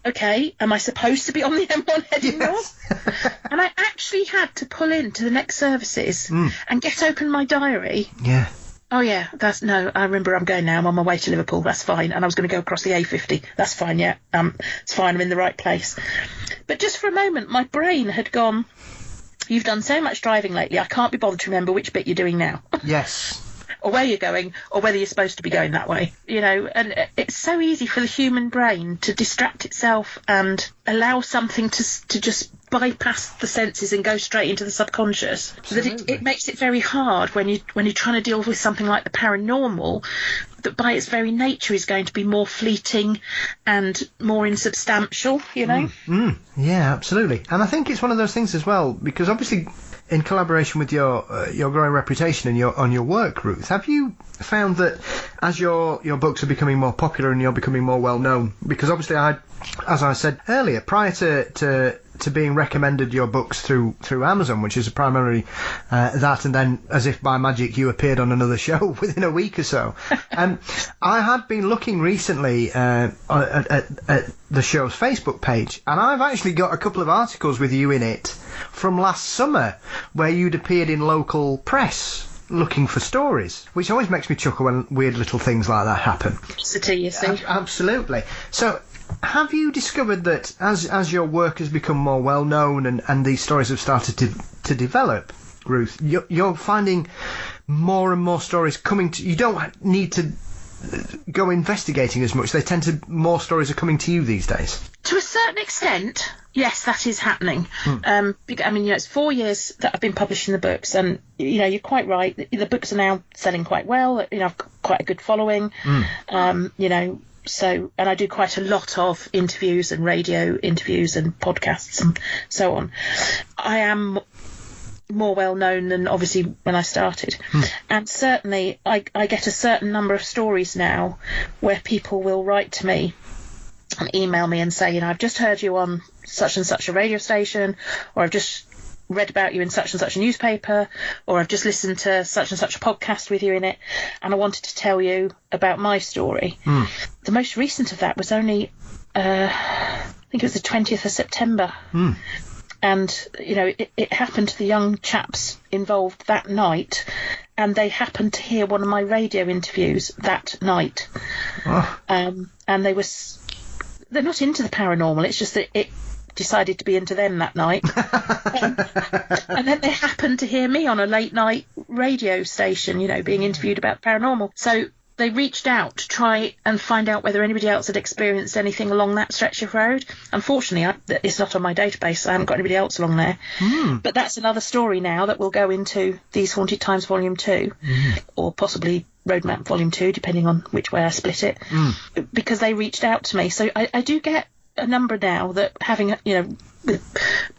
Okay, am I supposed to be on the M1 heading north? And I actually had to pull into the next services and get open my diary. Yeah. Oh, yeah, I remember I'm going now. I'm on my way to Liverpool. That's fine. And I was going to go across the A50. That's fine, yeah. It's fine. I'm in the right place. But just for a moment, my brain had gone, you've done so much driving lately, I can't be bothered to remember which bit you're doing now. Yes. Or where you're going, or whether you're supposed to be going that way. You know, and it's so easy for the human brain to distract itself and allow something to just bypass the senses and go straight into the subconscious. Absolutely. That it makes it very hard when you're trying to deal with something like the paranormal, that by its very nature is going to be more fleeting and more insubstantial, you know? Yeah, absolutely. And I think it's one of those things as well, because obviously in collaboration with your growing reputation and your work, Ruth, have you found that as your books are becoming more popular and you're becoming more well known, because obviously as I said earlier, prior to to being recommended your books through Amazon, which is primarily that, and then as if by magic you appeared on another show within a week or so. I had been looking recently at the show's Facebook page, and I've actually got a couple of articles with you in it from last summer where you'd appeared in local press looking for stories, which always makes me chuckle when weird little things like that happen. You see. Absolutely. So have you discovered that as your work has become more well known and these stories have started to develop, Ruth, you're finding more and more stories coming to you? Don't need to go investigating as much. More stories are coming to you these days. To a certain extent, yes, that is happening. It's 4 years that I've been publishing the books, and you're quite right. The books are now selling quite well. I've got quite a good following. So, and I do quite a lot of interviews and radio interviews and podcasts and so on. I am more well known than obviously when I started, and certainly I get a certain number of stories now where people will write to me and email me and say, I've just heard you on such and such a radio station, or I've just read about you in such and such a newspaper, or I've just listened to such and such a podcast with you in it, and I wanted to tell you about my story. The most recent of that was only I think it was the 20th of September. And it happened to the young chaps involved that night, and they happened to hear one of my radio interviews that night. And they're not into the paranormal, it's just that it decided to be into them that night. And then they happened to hear me on a late night radio station, being interviewed about paranormal. So they reached out to try and find out whether anybody else had experienced anything along that stretch of road. Unfortunately, it's not on my database. I haven't got anybody else along there. But that's another story now that will go into These Haunted Times Volume 2, or possibly Roadmap Volume 2, depending on which way I split it, because they reached out to me. So I do get a number now that having, with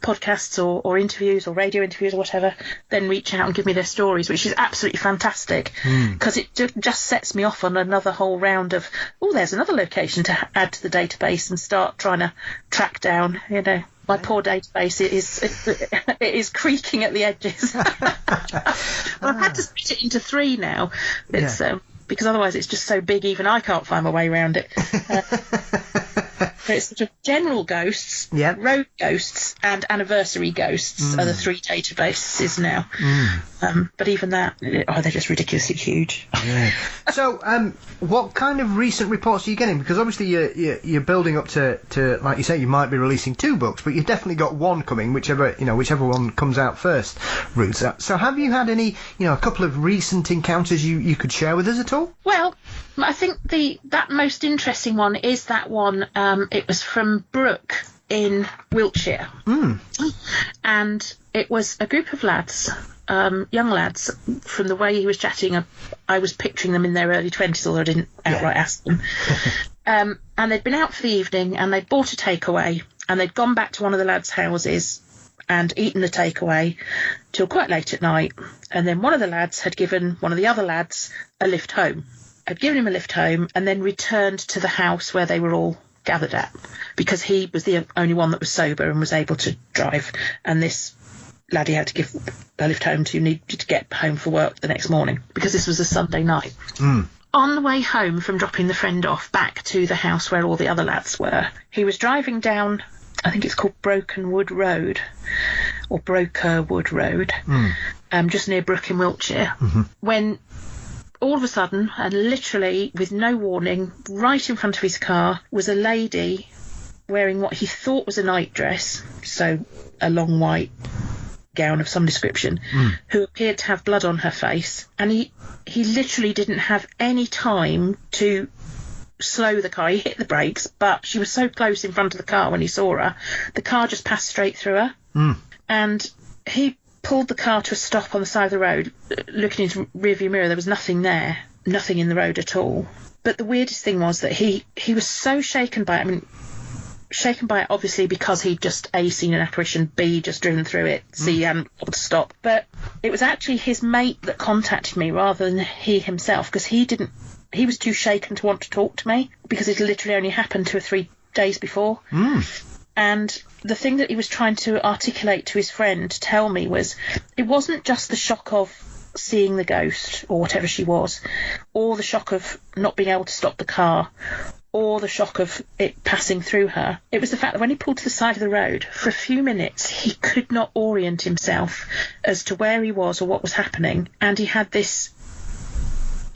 podcasts or interviews or radio interviews or whatever, then reach out and give me their stories, which is absolutely fantastic, because it just sets me off on another whole round of, there's another location to add to the database and start trying to track down. My poor database it is creaking at the edges. I've had to split it into 3 now. It's because otherwise it's just so big, even I can't find my way around it. So it's sort of general ghosts, road ghosts, and anniversary ghosts are the 3 databases now. But even that, they're just ridiculously huge. So, what kind of recent reports are you getting? Because obviously you're building up to, like you say, you might be releasing 2 books, but you've definitely got one coming, whichever one comes out first, Ruth. So have you had any, a couple of recent encounters you could share with us at all? Well, I think that most interesting one is that one. It was from Brooke in Wiltshire, and it was a group of lads, young lads. From the way he was chatting, I was picturing them in their early 20s, although I didn't outright ask them. And they'd been out for the evening, and they'd bought a takeaway, and they'd gone back to one of the lads' houses and eaten the takeaway till quite late at night. And then one of the lads had given one of the other lads a lift home. Had given him a lift home, and then returned to the house where they were all gathered at, because he was the only one that was sober and was able to drive, and this lad he had to give a lift home to needed to get home for work the next morning, because this was a Sunday night. On the way home from dropping the friend off back to the house where all the other lads were, he was driving down, I think it's called Brokenwood Road, or Brokerwood Road, just near Brooke in Wiltshire, when all of a sudden, and literally with no warning, right in front of his car was a lady wearing what he thought was a nightdress, so a long white gown of some description, who appeared to have blood on her face. And he literally didn't have any time to slow the car. He hit the brakes, but she was so close in front of the car when he saw her, the car just passed straight through her. And he pulled the car to a stop on the side of the road. Looking into the rearview mirror, there was nothing there, nothing in the road at all. But the weirdest thing was that he was so shaken by it. Shaken by it obviously because he'd just A, seen an apparition, B, just driven through it, C, hadn't able to stop. But it was actually his mate that contacted me rather than he himself, because he was too shaken to want to talk to me, because it literally only happened 2 or 3 days before. And the thing that he was trying to articulate to his friend, tell me, was it wasn't just the shock of seeing the ghost or whatever she was, or the shock of not being able to stop the car, or the shock of it passing through her. It was the fact that when he pulled to the side of the road, for a few minutes, he could not orient himself as to where he was or what was happening. And he had this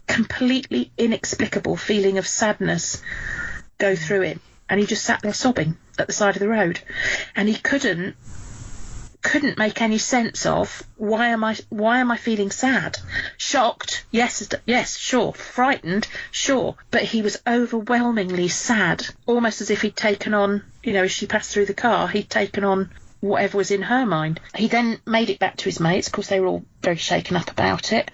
completely inexplicable feeling of sadness go through him. And he just sat there sobbing at the side of the road. And he couldn't make any sense of why am I feeling sad? Shocked, yes, sure. Frightened, sure. But he was overwhelmingly sad, almost as if he'd taken on, as she passed through the car, he'd taken on whatever was in her mind. He then made it back to his mates. Of course, they were all very shaken up about it.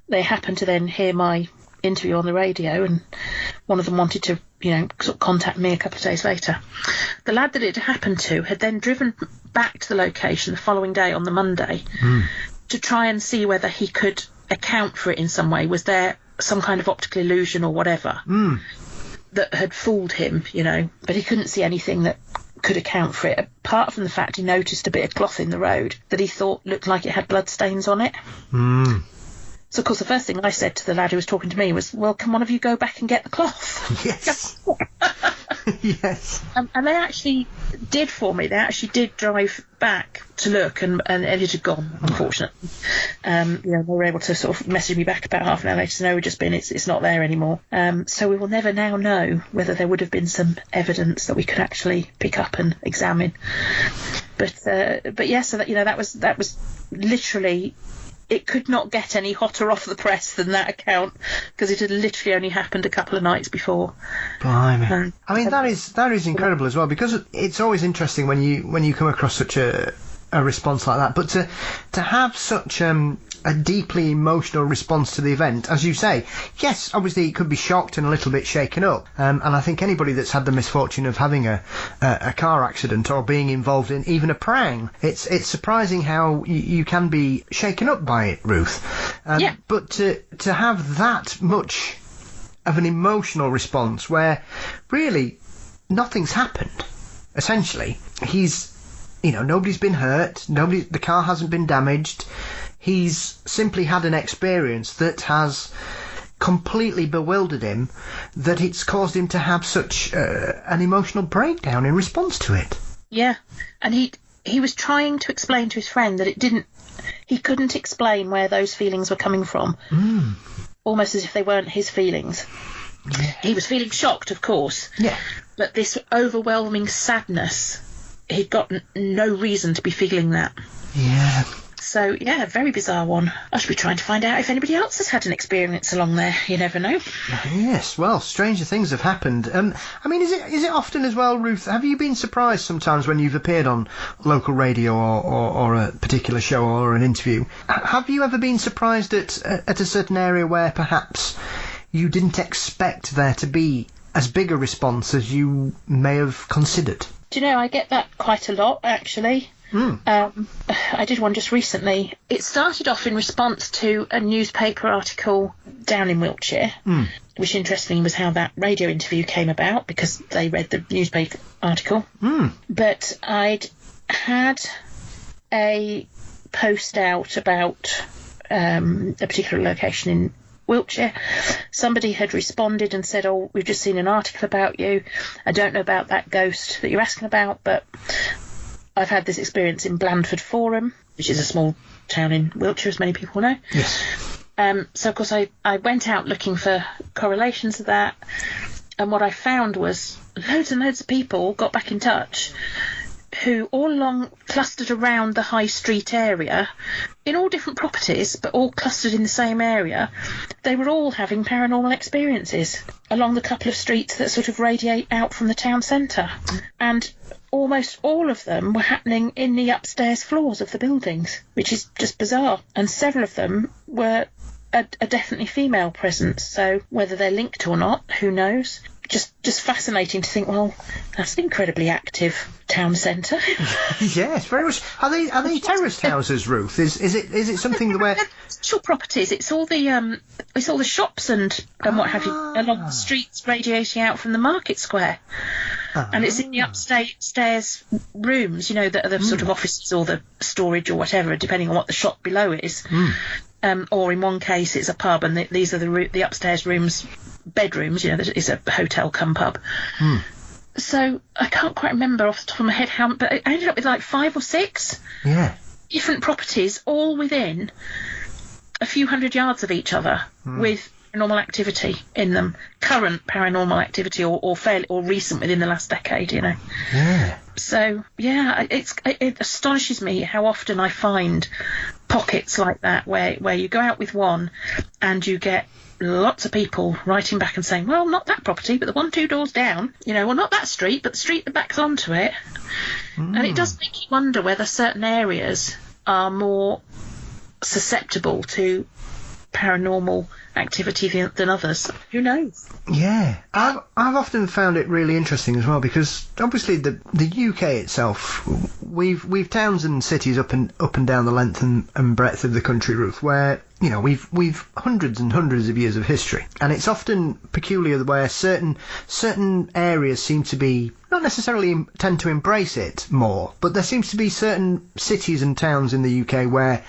They happened to then hear my interview on the radio, and one of them wanted to sort of contact me a couple of days later. The lad that it happened to had then driven back to the location the following day on the Monday to try and see whether he could account for it in some way. Was there some kind of optical illusion or whatever that had fooled him, but he couldn't see anything that could account for it, apart from the fact he noticed a bit of cloth in the road that he thought looked like it had blood stains on it. So, of course, the first thing I said to the lad who was talking to me was, well, can one of you go back and get the cloth? Yes. Yes. And they actually did for me. They actually did drive back to look, and it had gone, unfortunately. They were able to sort of message me back about half an hour later to know we've just been, it's not there anymore. So we will never now know whether there would have been some evidence that we could actually pick up and examine. But yeah, so that was literally... It could not get any hotter off the press than that account, because it had literally only happened a couple of nights before. Blimey. I mean, that is incredible as well, because it's always interesting when you come across such a response like that. But to have such a deeply emotional response to the event, as you say, yes, obviously it could be shocked and a little bit shaken up. And I think anybody that's had the misfortune of having a car accident or being involved in even a prang, it's surprising how you can be shaken up by it, Ruth. Yeah. But to have that much of an emotional response where really nothing's happened, essentially, he's, nobody's been hurt, the car hasn't been damaged. He's simply had an experience that has completely bewildered him, that it's caused him to have such an emotional breakdown in response to it. Yeah, and he was trying to explain to his friend that he couldn't explain where those feelings were coming from, almost as if they weren't his feelings. Yeah. He was feeling shocked, of course, but this overwhelming sadness, he'd got no reason to be feeling that. Yeah. So, yeah, very bizarre one. I should be trying to find out if anybody else has had an experience along there. You never know. Yes, well, stranger things have happened. I mean, is it often as well, Ruth? Have you been surprised sometimes when you've appeared on local radio or a particular show or an interview? Have you ever been surprised at a certain area where perhaps you didn't expect there to be as big a response as you may have considered? Do you know, I get that quite a lot, actually. I did one just recently. It started off in response to a newspaper article down in Wiltshire, which interestingly was how that radio interview came about, because they read the newspaper article. But I'd had a post out about a particular location in Wiltshire. Somebody had responded and said, oh, we've just seen an article about you. I don't know about that ghost that you're asking about, but I've had this experience in Blandford Forum, which is a small town in Wiltshire, as many people know. Yes. So, of course, I went out looking for correlations of that, and what I found was loads and loads of people got back in touch who all along clustered around the high street area in all different properties, but all clustered in the same area. They were all having paranormal experiences along the couple of streets that sort of radiate out from the town centre. And almost all of them were happening in the upstairs floors of the buildings, which is just bizarre. And several of them were a definitely female presence, so whether they're linked or not, who knows. Just fascinating to think, well, that's an incredibly active town centre. Yes, very much. Are they terraced houses, Ruth? Is it something where special properties? It's all the shops and what have you along the streets radiating out from the market square. And it's in the upstairs rooms, that are the sort of offices or the storage or whatever, depending on what the shop below is. Or in one case, it's a pub, and these are the upstairs rooms, bedrooms. It's a hotel cum pub. So I can't quite remember off the top of my head how, but I ended up with like 5 or 6 different properties, all within a few hundred yards of each other, with paranormal activity in them, current paranormal activity, or fairly or recent within the last decade. So it astonishes me how often I find pockets like that where you go out with one and you get lots of people writing back and saying, well, not that property, but the one 2 doors down, well, not that street, but the street that backs onto it. And it does make you wonder whether certain areas are more susceptible to paranormal activity than others. Who knows? Yeah, I've often found it really interesting as well, because obviously the UK itself, we've towns and cities up and down the length and breadth of the country, Ruth, where we've hundreds and hundreds of years of history, and it's often peculiar where certain areas seem to be not necessarily tend to embrace it more, but there seems to be certain cities and towns in the UK where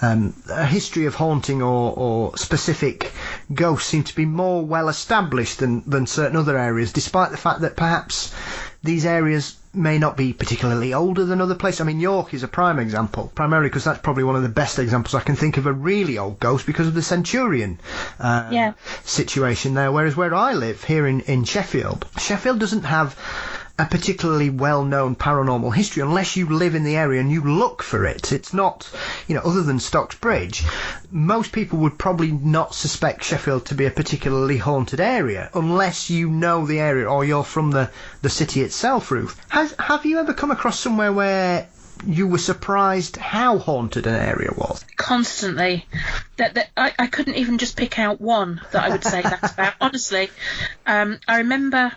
a history of haunting or specific ghosts seem to be more well established than certain other areas, despite the fact that perhaps these areas may not be particularly older than other places. I mean, York is a prime example, primarily because that's probably one of the best examples I can think of a really old ghost because of the Centurion situation there, whereas where I live, here in Sheffield doesn't have a particularly well-known paranormal history unless you live in the area and you look for it. It's not, other than Stocks Bridge, most people would probably not suspect Sheffield to be a particularly haunted area unless you know the area or you're from the city itself, Ruth. Have you ever come across somewhere where you were surprised how haunted an area was? Constantly. That I couldn't even just pick out one that I would say that about. Honestly, I remember,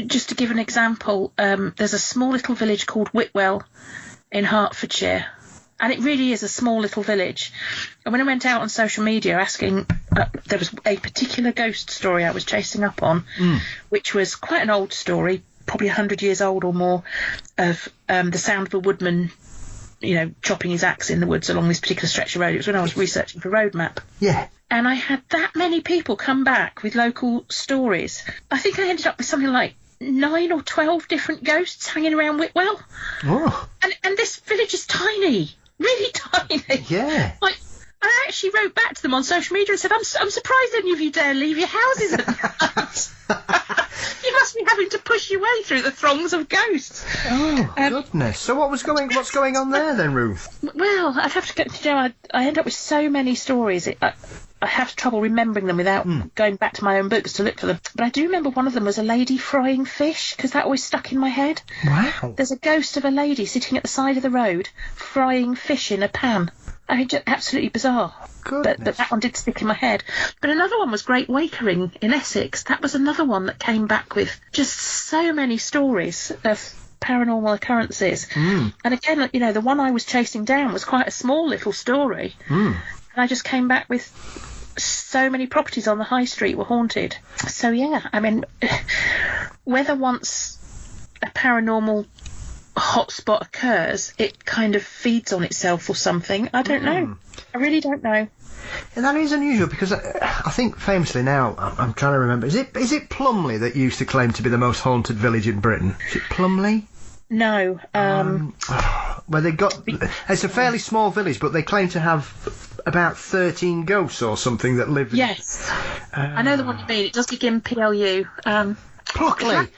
just to give an example, there's a small little village called Whitwell in Hertfordshire, and it really is a small little village. And when I went out on social media asking, there was a particular ghost story I was chasing up on, which was quite an old story, probably 100 years old or more, of the sound of a woodman, chopping his axe in the woods along this particular stretch of road. It was when I was researching for Roadmap. Yeah. And I had that many people come back with local stories. I think I ended up with something like 9 or 12 different ghosts hanging around Whitwell. Oh. And this village is tiny, really tiny. Yeah. Like, I actually wrote back to them on social media and said, I'm surprised any of you dare leave your houses at night. You must be having to push your way through the throngs of ghosts. Oh, goodness. So what's going on there then, Ruth? Well, I'd have to get, I end up with so many stories. I have trouble remembering them without going back to my own books to look for them. But I do remember one of them was a lady frying fish, because that always stuck in my head. Wow. There's a ghost of a lady sitting at the side of the road frying fish in a pan. I mean, just absolutely bizarre. But that one did stick in my head. But another one was Great Wakering in Essex. That was another one that came back with just so many stories of paranormal occurrences. And again, the one I was chasing down was quite a small little story. And I just came back with so many properties on the high street were haunted. So yeah, I mean, whether once a paranormal hotspot occurs, it kind of feeds on itself or something. I don't know. I really don't know. And that is unusual, because I think famously now, I'm trying to remember, is it Plumley that used to claim to be the most haunted village in Britain? Is it Plumley? No. Where they got, it's a fairly small village, but they claim to have about 13 ghosts or something that live. Yes. I know the one you mean. It does begin PLU. Pluckley.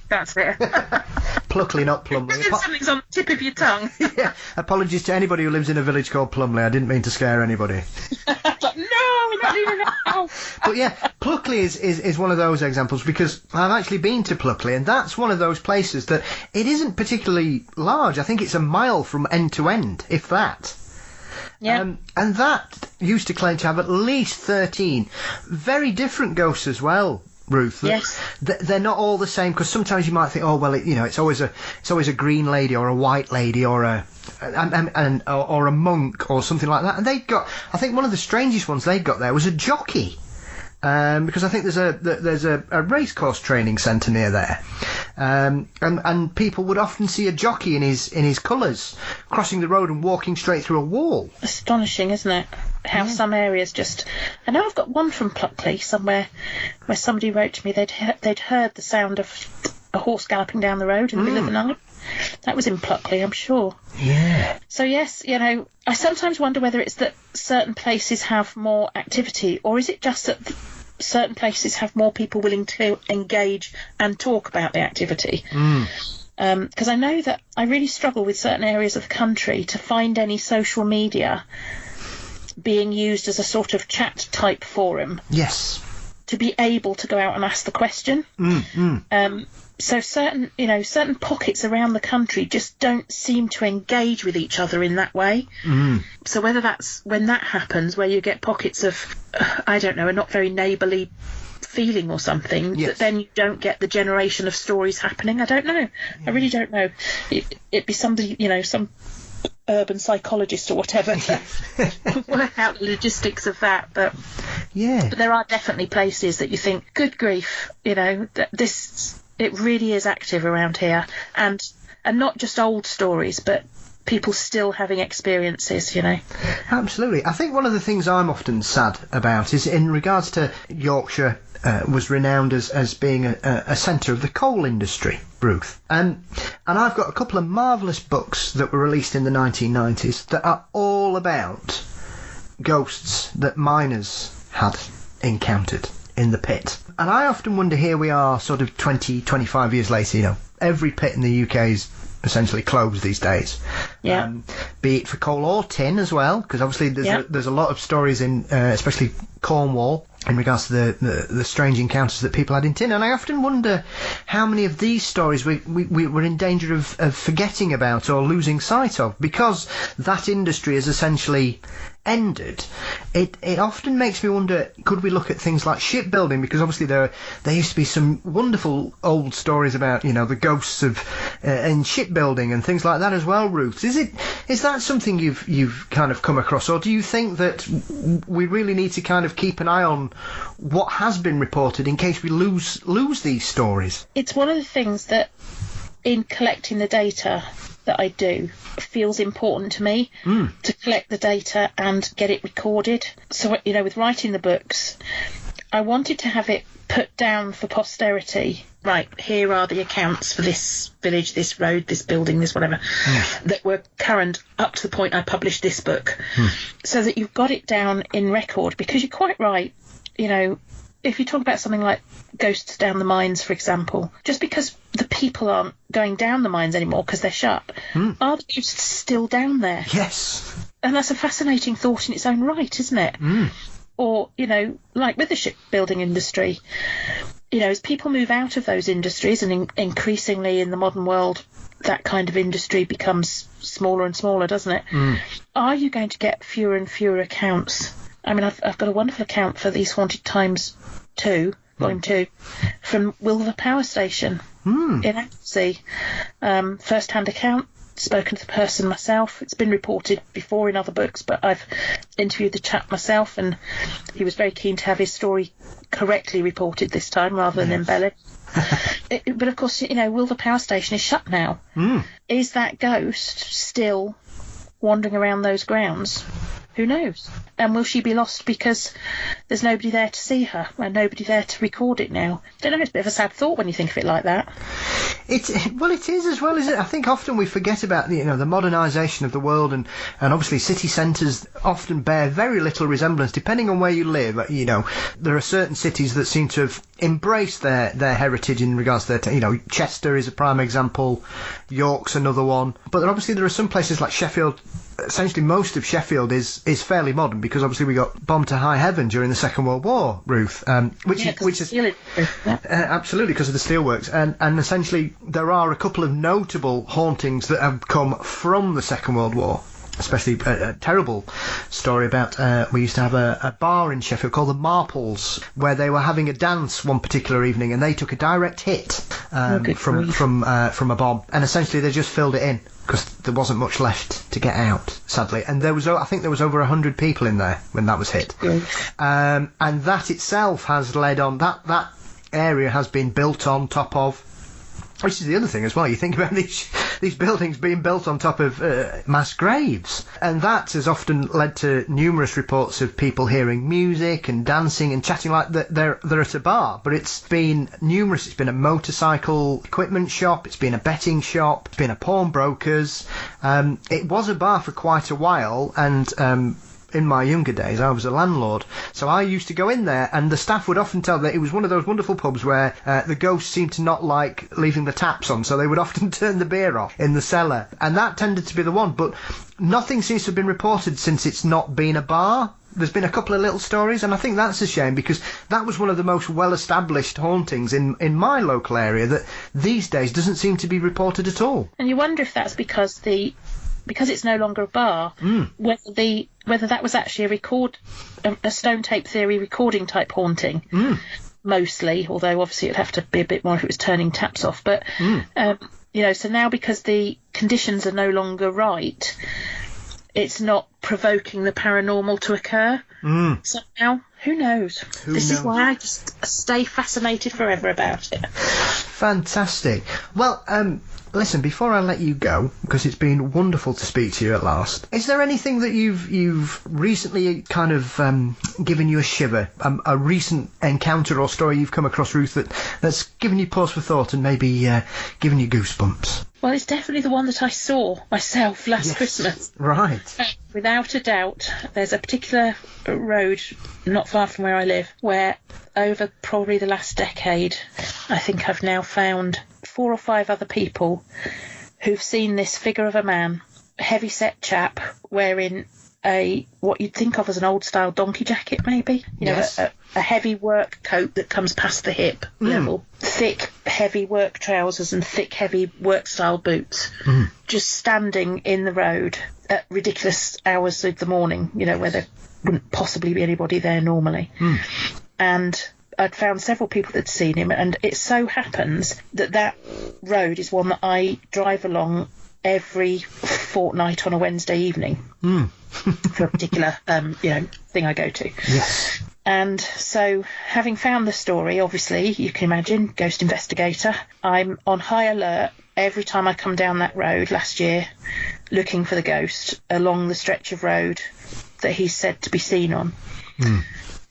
That's it. Pluckley, not Plumley. Something's on the tip of your tongue. Yeah. Apologies to anybody who lives in a village called Plumley. I didn't mean to scare anybody. No, we're not doing it now. But yeah, Pluckley is one of those examples, because I've actually been to Pluckley, and that's one of those places that it isn't particularly large. I think it's a mile from end to end, if that. Yeah. And that used to claim to have at least 13 very different ghosts as well, Ruth. Yes. They're not all the same, because sometimes you might think, oh well, it's always a green lady or a white lady or a monk or something like that. And they got, I think one of the strangest ones they got there was a jockey. because I think there's a racecourse training centre near there, and people would often see a jockey in his colours crossing the road and walking straight through a wall. Astonishing, isn't it? How some areas just... I know I've got one from Pluckley somewhere where somebody wrote to me they'd heard the sound of a horse galloping down the road in the middle of the night. That was in Pluckley, I'm sure. Yeah. So yes, I sometimes wonder whether it's that certain places have more activity, or is it just that certain places have more people willing to engage and talk about the activity. Because I know that I really struggle with certain areas of the country to find any social media being used as a sort of chat type forum. Yes. To be able to go out and ask the question. So certain pockets around the country just don't seem to engage with each other in that way. So whether that's when that happens, where you get pockets of, I don't know, a not very neighbourly feeling or something, that then you don't get the generation of stories happening. I don't know. Yeah. I really don't know. It'd be somebody, some urban psychologist or whatever to work out the logistics of that. But there are definitely places that you think, good grief, this... It really is active around here, and not just old stories, but people still having experiences, Absolutely. I think one of the things I'm often sad about is in regards to Yorkshire was renowned as being a centre of the coal industry, Ruth. And I've got a couple of marvellous books that were released in the 1990s that are all about ghosts that miners had encountered in the pit. And I often wonder, here we are sort of 20, 25 years later, every pit in the UK is essentially closed these days. Yeah. Be it for coal or tin as well, because obviously there's a lot of stories in, especially Cornwall, in regards to the strange encounters that people had in tin. And I often wonder how many of these stories we were in danger of forgetting about or losing sight of, because that industry is essentially ended. It often makes me wonder, could we look at things like shipbuilding, because obviously there used to be some wonderful old stories about the ghosts of in shipbuilding and things like that as well, Ruth. Is that something you've kind of come across, or do you think that we really need to kind of keep an eye on what has been reported in case we lose these stories? It's one of the things that in collecting the data that I do feels important to me, to collect the data and get it recorded. So, with writing the books, I wanted to have it put down for posterity. Right, here are the accounts for this village, this road, this building, this whatever, that were current up to the point I published this book, so that you've got it down in record. Because you're quite right, if you talk about something like ghosts down the mines, for example, just because the people aren't going down the mines anymore because they're shut, are the ghosts still down there? Yes. And that's a fascinating thought in its own right, isn't it? Or, like with the shipbuilding industry, as people move out of those industries, and increasingly in the modern world, that kind of industry becomes smaller and smaller, doesn't it? Are you going to get fewer and fewer accounts? I mean, I've got a wonderful account for These Haunted Times 2, Volume 2, from Wilver Power Station in Anglesey. First-hand account, spoken to the person myself. It's been reported before in other books, but I've interviewed the chap myself, and he was very keen to have his story correctly reported this time rather than embellished. But of course, Wilver Power Station is shut now. Is that ghost still wandering around those grounds? Who knows? And will she be lost because there's nobody there to see her and nobody there to record it now? I don't know, it's a bit of a sad thought when you think of it like that. It is as well, is it? I think often we forget about the modernisation of the world, and obviously city centres often bear very little resemblance depending on where you live. There are certain cities that seem to have embraced their heritage in regards to their, Chester is a prime example, York's another one, but obviously there are some places like Sheffield. Essentially, most of Sheffield is fairly modern, because obviously we got bombed to high heaven during the Second World War, Ruth, which is absolutely because of the steelworks, and essentially there are a couple of notable hauntings that have come from the Second World War, especially a terrible story about we used to have a bar in Sheffield called the Marples, where they were having a dance one particular evening, and they took a direct hit from a bomb, and essentially they just filled it in because there wasn't much left to get out, sadly. And I think there was over 100 people in there when that was hit. And that itself has led on, that area has been built on top of, which is the other thing as well. You think about these buildings being built on top of mass graves, and that has often led to numerous reports of people hearing music and dancing and chatting like they're at a bar. But it's been numerous. It's been a motorcycle equipment shop. It's been a betting shop. It's been a pawnbroker's. It was a bar for quite a while, and in my younger days, I was a landlord, so I used to go in there, and the staff would often tell that it was one of those wonderful pubs where the ghosts seemed to not like leaving the taps on, so they would often turn the beer off in the cellar, and that tended to be the one. But nothing seems to have been reported since it's not been a bar. There's been a couple of little stories, and I think that's a shame, because that was one of the most well-established hauntings in my local area that these days doesn't seem to be reported at all. And you wonder if that's because it's no longer a bar, whether that was actually a stone tape theory recording type haunting, mostly, although obviously it'd have to be a bit more if it was turning taps off. But, so now because the conditions are no longer right, it's not provoking the paranormal to occur. So now, who knows? This is why I just stay fascinated forever about it. Fantastic. Well, listen, before I let you go, because it's been wonderful to speak to you at last, is there anything that you've recently kind of given you a shiver, a recent encounter or story you've come across, Ruth, that's given you pause for thought and maybe given you goosebumps? Well, it's definitely the one that I saw myself last Christmas. Right. Without a doubt, there's a particular road not far from where I live where over probably the last decade, I think I've now found 4 or 5 other people who've seen this figure of a man, a heavy-set chap, wearing what you'd think of as an old-style donkey jacket, maybe. A heavy work coat that comes past the hip level, thick, heavy work trousers and thick, heavy work-style boots, just standing in the road at ridiculous hours of the morning, where there wouldn't possibly be anybody there normally. And I'd found several people that'd seen him, and it so happens that road is one that I drive along every fortnight on a Wednesday evening for a particular thing I go to. Yes. And so, having found the story, obviously, you can imagine, ghost investigator, I'm on high alert every time I come down that road last year, looking for the ghost along the stretch of road that he's said to be seen on.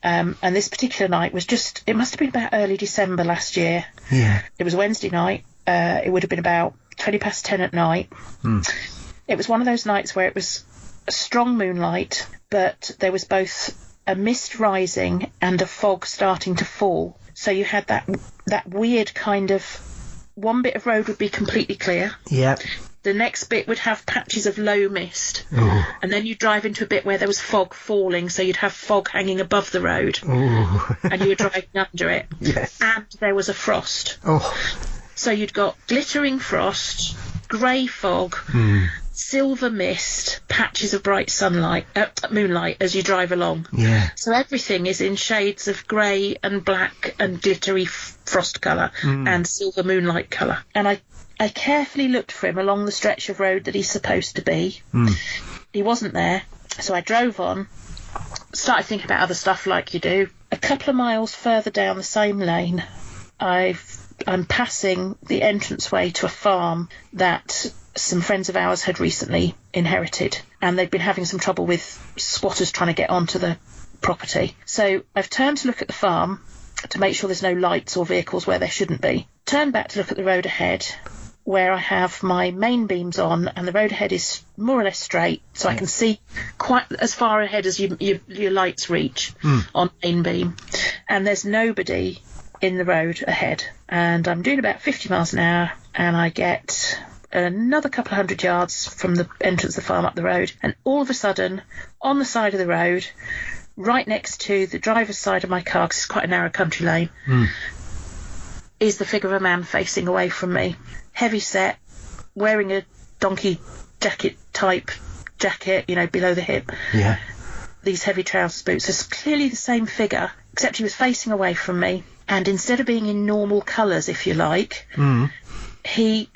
And this particular night was it must have been about early December last year. Yeah. It was a Wednesday night. It would have been about 20 past 10 at night. It was one of those nights where it was a strong moonlight, but there was both a mist rising and a fog starting to fall. So you had that weird kind of, one bit of road would be completely clear. Yeah. The next bit would have patches of low mist. And then you'd drive into a bit where there was fog falling, so you'd have fog hanging above the road. And you were driving under it. Yes. And there was a frost. So you'd got glittering frost, grey fog, silver mist, patches of bright moonlight as you drive along. Yeah. So everything is in shades of grey and black and glittery frost colour and silver moonlight colour. And I carefully looked for him along the stretch of road that he's supposed to be. He wasn't there, so I drove on, started thinking about other stuff like you do. A couple of miles further down the same lane, I'm passing the entranceway to a farm that some friends of ours had recently inherited, and they'd been having some trouble with squatters trying to get onto the property. So I've turned to look at the farm to make sure there's no lights or vehicles where there shouldn't be. Turned back to look at the road ahead, where I have my main beams on, and the road ahead is more or less straight, so I can see quite as far ahead as your lights reach on main beam. And there's nobody in the road ahead. And I'm doing about 50 miles an hour, and I get another couple of 100 yards from the entrance of the farm up the road, and all of a sudden, on the side of the road, right next to the driver's side of my car, because it's quite a narrow country lane, is the figure of a man facing away from me. Heavy set, wearing a donkey jacket type jacket, below the hip. Yeah. these heavy trousers boots. It's clearly the same figure, except he was facing away from me. And instead of being in normal colours, if you like, he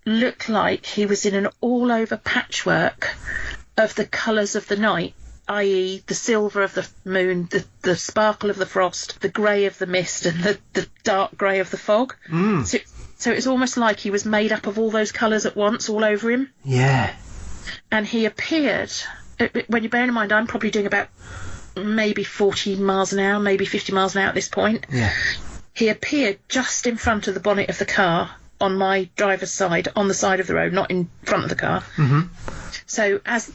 looked like he was in an all-over patchwork of the colours of the night, i.e. the silver of the moon, the sparkle of the frost, the grey of the mist, and the dark grey of the fog. So it's almost like he was made up of all those colours at once, all over him. Yeah. And he appeared, when you bear in mind, I'm probably doing about maybe 40 miles an hour, maybe 50 miles an hour at this point. Yeah. He appeared just in front of the bonnet of the car, on my driver's side, on the side of the road, not in front of the car. So as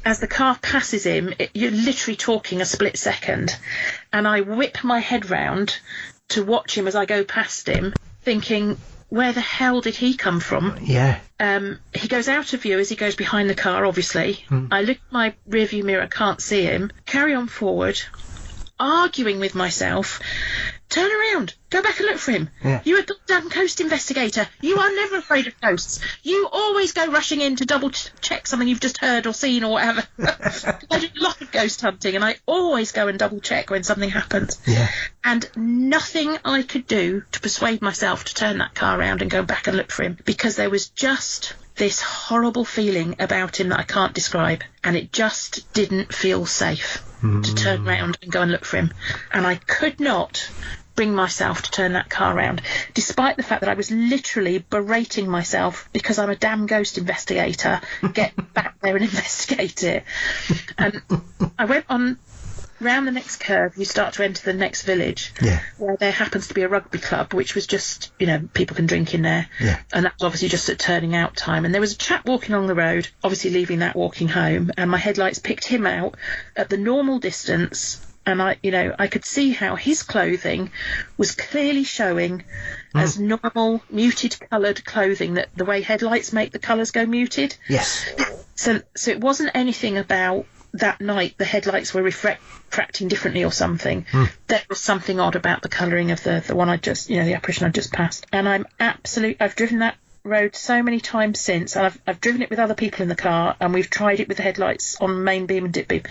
the car passes him, you're literally talking a split second, and I whip my head round to watch him as I go past him, thinking, where the hell did he come from? Yeah. He goes out of view as he goes behind the car, obviously. I look at my rearview mirror, can't see him, carry on forward, arguing with myself. Turn around. Go back and look for him. Yeah. You're a goddamn ghost investigator. You are never afraid of ghosts. You always go rushing in to double check something you've just heard or seen or whatever. I do a lot of ghost hunting, and I always go and double check when something happens. Yeah. And nothing I could do to persuade myself to turn that car around and go back and look for him, because there was just this horrible feeling about him that I can't describe, and it just didn't feel safe to turn around and go and look for him. And I could not bring myself to turn that car around, despite the fact that I was literally berating myself because I'm a damn ghost investigator. Get back there and investigate it. And I went on round the next curve. You start to enter the next village, where there happens to be a rugby club, which was just, people can drink in there. And that was obviously just at turning out time. And there was a chap walking along the road, obviously leaving that, walking home, and my headlights picked him out at the normal distance. And I could see how his clothing was clearly showing as normal, muted coloured clothing, that the way headlights make the colours go muted. Yes. So it wasn't anything about that night the headlights were refracting differently or something. There was something odd about the colouring of the one I just, the apparition I just passed. And I've driven that road so many times since, and I've driven it with other people in the car, and we've tried it with the headlights on main beam and dip beam.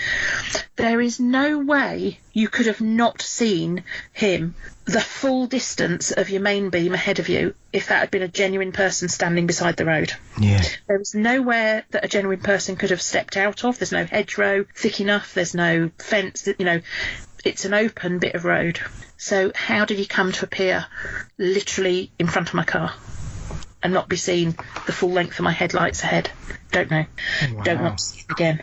There is no way you could have not seen him the full distance of your main beam ahead of you if that had been a genuine person standing beside the road. Yeah. There was nowhere that a genuine person could have stepped out of. There's no hedgerow thick enough, there's no fence, it's an open bit of road. So how did he come to appear literally in front of my car and not be seen the full length of my headlights ahead? Don't know. Wow. Don't want to see it again.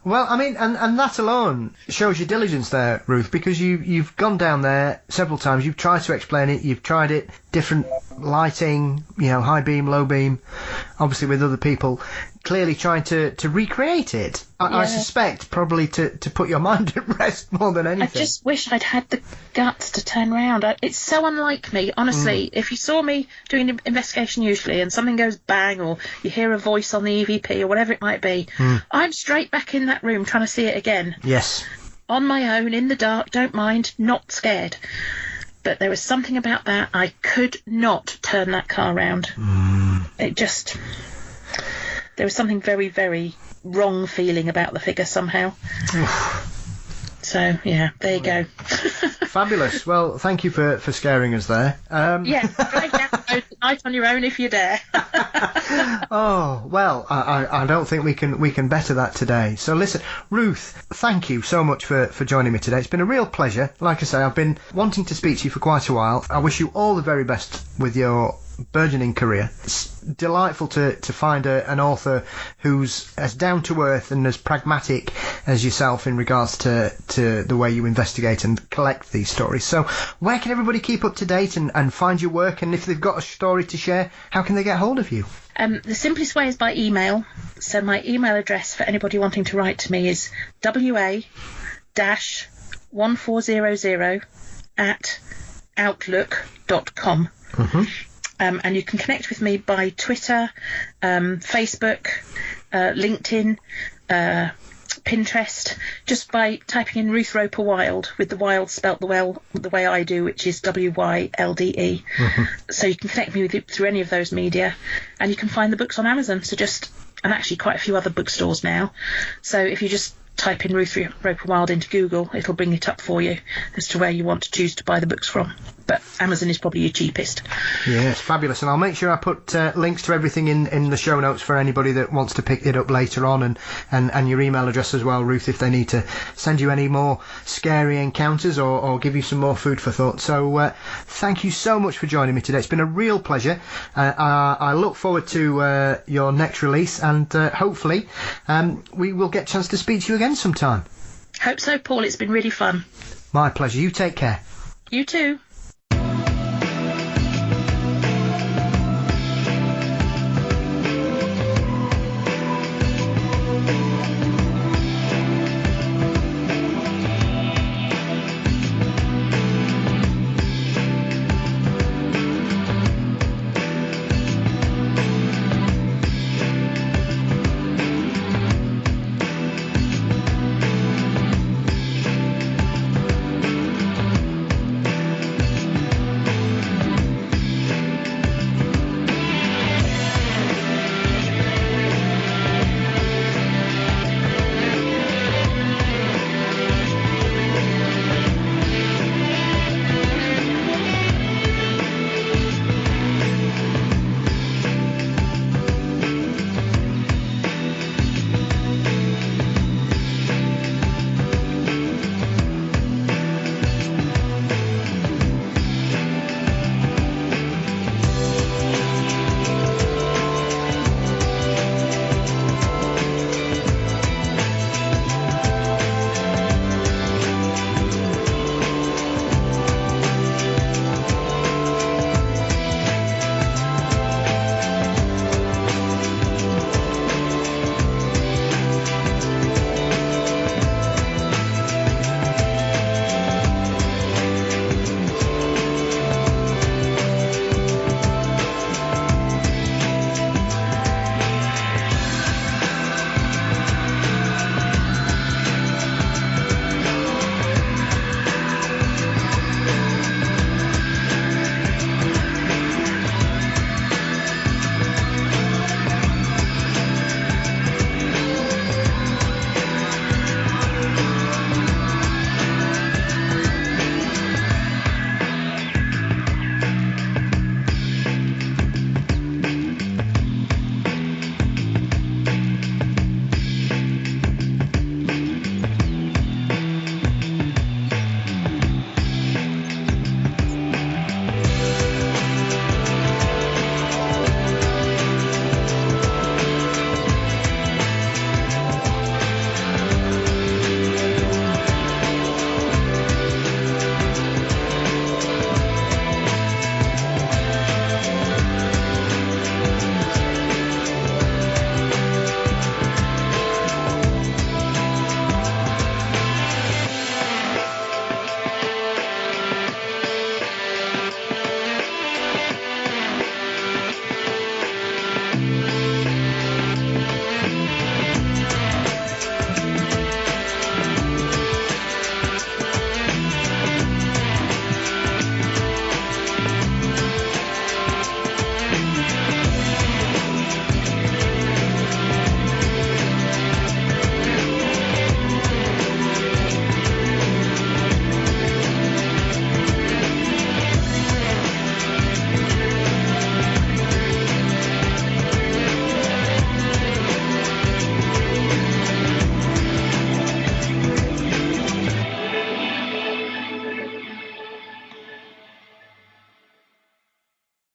Well, I mean, and that alone shows your diligence there, Ruth, because you've gone down there several times. You've tried to explain it. You've tried it, different lighting, high beam, low beam, obviously with other people, clearly trying to recreate it. I suspect probably to put your mind at rest more than anything. I just wish I'd had the guts to turn around. It's so unlike me, honestly. If you saw me doing an investigation usually and something goes bang, or you hear a voice on the EVP or whatever it might be, I'm straight back in that room trying to see it again. Yes. On my own, in the dark, don't mind, not scared. But there was something about that. I could not turn that car round. It just... There was something very, very wrong feeling about the figure somehow. So, yeah, there you go. Fabulous. Well, thank you for scaring us there. Yeah, drive down the road tonight on your own if you dare. Oh, well, I don't think we can better that today. So listen, Ruth, thank you so much for joining me today. It's been a real pleasure. Like I say, I've been wanting to speak to you for quite a while. I wish you all the very best with your burgeoning career. It's delightful to find an author who's as down to earth and as pragmatic as yourself in regards to the way you investigate and collect these stories. So where can everybody keep up to date and find your work, and if they've got a story to share, how can they get hold of you? The simplest way is by email. So my email address for anybody wanting to write to me is wa-1400@outlook.com. And you can connect with me by Twitter, Facebook, LinkedIn, Pinterest, just by typing in Ruth Roper Wylde, with the Wylde spelt the way I do, which is WYLDE. So you can connect me with it through any of those media, and you can find the books on Amazon. So just and actually quite a few other bookstores now. So if you just type in Ruth Roper Wylde into Google, it'll bring it up for you as to where you want to choose to buy the books from. But Amazon is probably your cheapest. Yes, fabulous. And I'll make sure I put links to everything in the show notes for anybody that wants to pick it up later on, and your email address as well, Ruth, if they need to send you any more scary encounters or give you some more food for thought. So thank you so much for joining me today. It's been a real pleasure. I look forward to your next release, and hopefully we will get a chance to speak to you again sometime. Hope so, Paul. It's been really fun. My pleasure. You take care. You too.